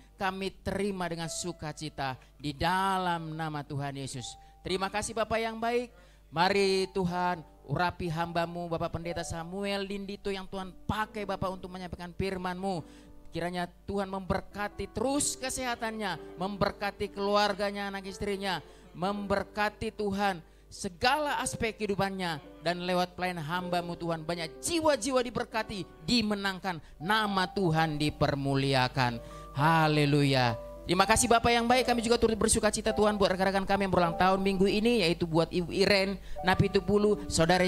terima dengan sukacita di dalam nama Tuhan Yesus. Terima kasih Bapa yang baik. Mari Tuhan urapi hamba-Mu Bapak Pendeta Samuel Lindito yang Tuhan pakai Bapak untuk menyampaikan firman-Mu. Kiranya Tuhan memberkati terus kesehatannya, memberkati keluarganya, anak istrinya, memberkati Tuhan segala aspek kehidupannya. Dan lewat pelayan hamba-Mu Tuhan banyak jiwa-jiwa diberkati, dimenangkan, nama Tuhan dipermuliakan. Haleluya. Terima kasih Bapak yang baik, kami juga turut bersukacita Tuhan buat rekan-rekan kami yang berulang tahun minggu ini, yaitu buat Ibu Iren Napitupulu, Saudara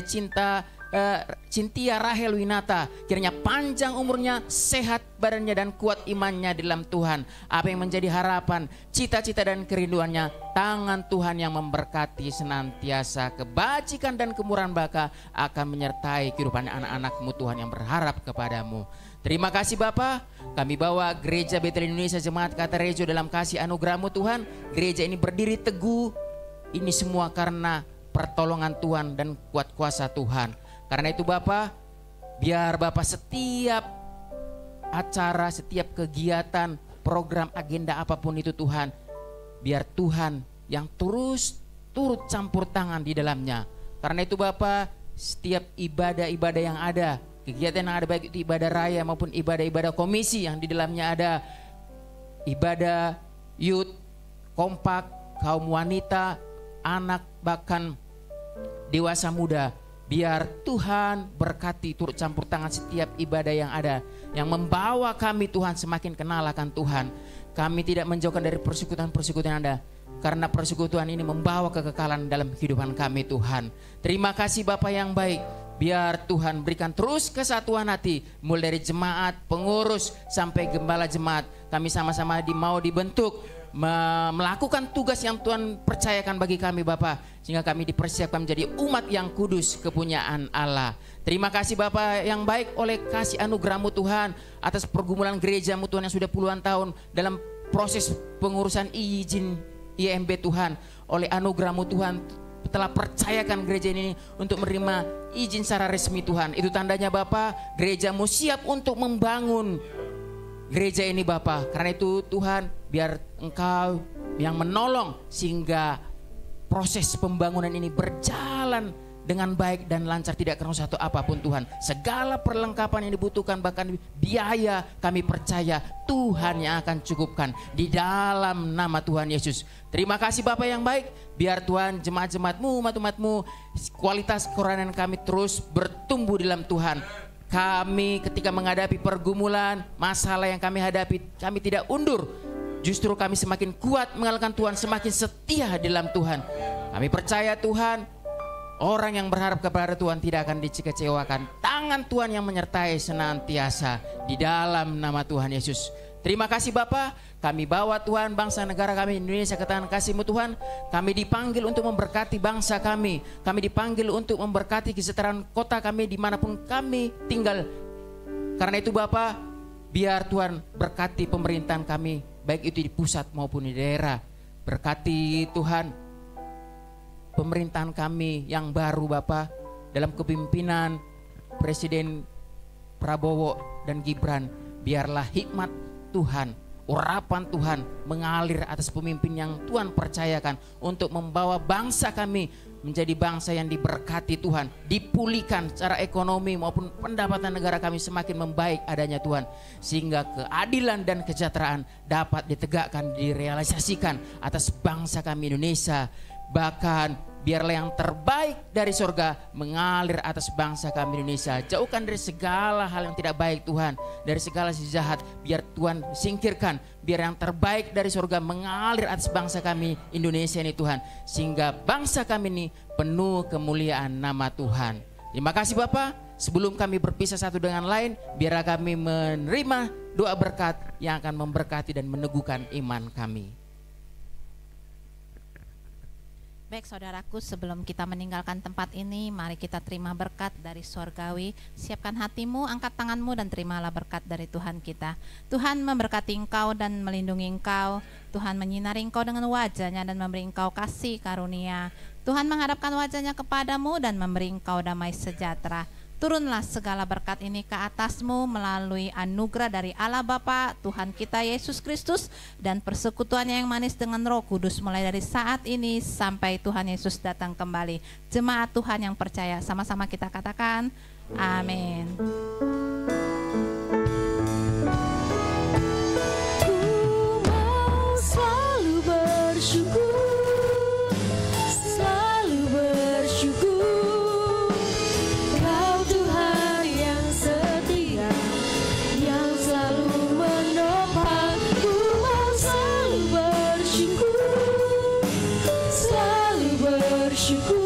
Cynthia Rahel Winata. Kiranya panjang umurnya, sehat badannya, dan kuat imannya dalam Tuhan. Apa yang menjadi harapan, cita-cita dan kerinduannya, tangan Tuhan yang memberkati senantiasa. Kebajikan dan kemurahan Bapa akan menyertai kehidupan anak-anak-Mu Tuhan yang berharap kepadamu. Terima kasih Bapa, kami bawa Gereja Betel Indonesia Jemaat Katerizo dalam kasih anugerah-Mu Tuhan. Gereja ini berdiri teguh, ini semua karena pertolongan Tuhan dan kuat kuasa Tuhan. Karena itu Bapa, biar Bapa setiap acara, setiap kegiatan, program, agenda apapun itu Tuhan, biar Tuhan yang turut campur tangan di dalamnya. Karena itu Bapa, setiap ibadah-ibadah yang ada, kegiatan yang ada, baik itu ibadah raya maupun ibadah-ibadah komisi yang di dalamnya ada ibadah youth, kompak, kaum wanita, anak, bahkan dewasa muda. Biar Tuhan berkati turut campur tangan setiap ibadah yang ada, yang membawa kami Tuhan semakin kenal akan Tuhan. Kami tidak menjauhkan dari persekutuan-persekutuan Anda, karena persekutuan ini membawa kekekalan dalam kehidupan kami Tuhan. Terima kasih Bapa yang baik. biar Tuhan berikan terus kesatuan hati, mulai dari jemaat, pengurus, sampai gembala jemaat. Kami sama-sama mau dibentuk, melakukan tugas yang Tuhan percayakan bagi kami Bapa, sehingga kami dipersiapkan menjadi umat yang kudus kepunyaan Allah. Terima kasih Bapa yang baik, oleh kasih anugerah-Mu Tuhan, atas pergumulan gereja-Mu Tuhan yang sudah puluhan tahun dalam proses pengurusan izin IMB Tuhan. Oleh anugerah-Mu Tuhan telah percayakan gereja ini untuk menerima izin secara resmi Tuhan. Itu tandanya Bapa, gereja-Mu siap untuk membangun gereja ini Bapa. Karena itu Tuhan, biar Engkau yang menolong sehingga proses pembangunan ini berjalan dengan baik dan lancar, tidak kena satu apapun Tuhan. Segala perlengkapan yang dibutuhkan, bahkan biaya, kami percaya Tuhan yang akan cukupkan di dalam nama Tuhan Yesus. Terima kasih Bapa yang baik, biar Tuhan jemaat-jemaat-Mu, umat-umat-Mu, kualitas kerohanian kami terus bertumbuh di dalam Tuhan. Kami ketika menghadapi pergumulan, masalah yang kami hadapi, kami tidak undur. Justru kami semakin kuat mengalahkan Tuhan, semakin setia di dalam Tuhan. Kami percaya Tuhan, orang yang berharap kepada Tuhan tidak akan dikecewakan. Tangan Tuhan yang menyertai senantiasa di dalam nama Tuhan Yesus. Terima kasih Bapa, kami bawa Tuhan bangsa negara kami Indonesia ke tangan kasih-Mu Tuhan. Kami dipanggil untuk memberkati bangsa kami. Kami dipanggil untuk memberkati kesejahteraan kota kami dimanapun kami tinggal. Karena itu Bapa, biar Tuhan berkati pemerintahan kami, baik itu di pusat maupun di daerah. Berkati Tuhan pemerintahan kami yang baru Bapa, dalam kepemimpinan Presiden Prabowo dan Gibran. Biarlah hikmat Tuhan, urapan Tuhan mengalir atas pemimpin yang Tuhan percayakan untuk membawa bangsa kami menjadi bangsa yang diberkati Tuhan, dipulihkan secara ekonomi maupun pendapatan negara kami semakin membaik adanya Tuhan, sehingga keadilan dan kesejahteraan dapat ditegakkan, direalisasikan atas bangsa kami Indonesia. Bahkan biarlah yang terbaik dari surga mengalir atas bangsa kami Indonesia. Jauhkan dari segala hal yang tidak baik Tuhan, dari segala si jahat, biar Tuhan singkirkan. Biar yang terbaik dari surga mengalir atas bangsa kami Indonesia ini Tuhan, sehingga bangsa kami ini penuh kemuliaan nama Tuhan. Terima kasih Bapa. Sebelum kami berpisah satu dengan lain, biarlah kami menerima doa berkat yang akan memberkati dan meneguhkan iman kami. Baik saudaraku, sebelum kita meninggalkan tempat ini, mari kita terima berkat dari sorgawi. Siapkan hatimu, angkat tanganmu dan terimalah berkat dari Tuhan kita. Tuhan memberkati engkau dan melindungi engkau. Tuhan menyinari engkau dengan wajah-Nya dan memberi engkau kasih karunia. Tuhan menghadapkan wajah-Nya kepadamu dan memberi engkau damai sejahtera. Turunlah segala berkat ini ke atasmu melalui anugerah dari Allah Bapa, Tuhan kita Yesus Kristus, dan persekutuannya yang manis dengan Roh Kudus mulai dari saat ini sampai Tuhan Yesus datang kembali. Jemaat Tuhan yang percaya, sama-sama kita katakan amin. Ku mau selalu bersyukur, selalu bersyukur. You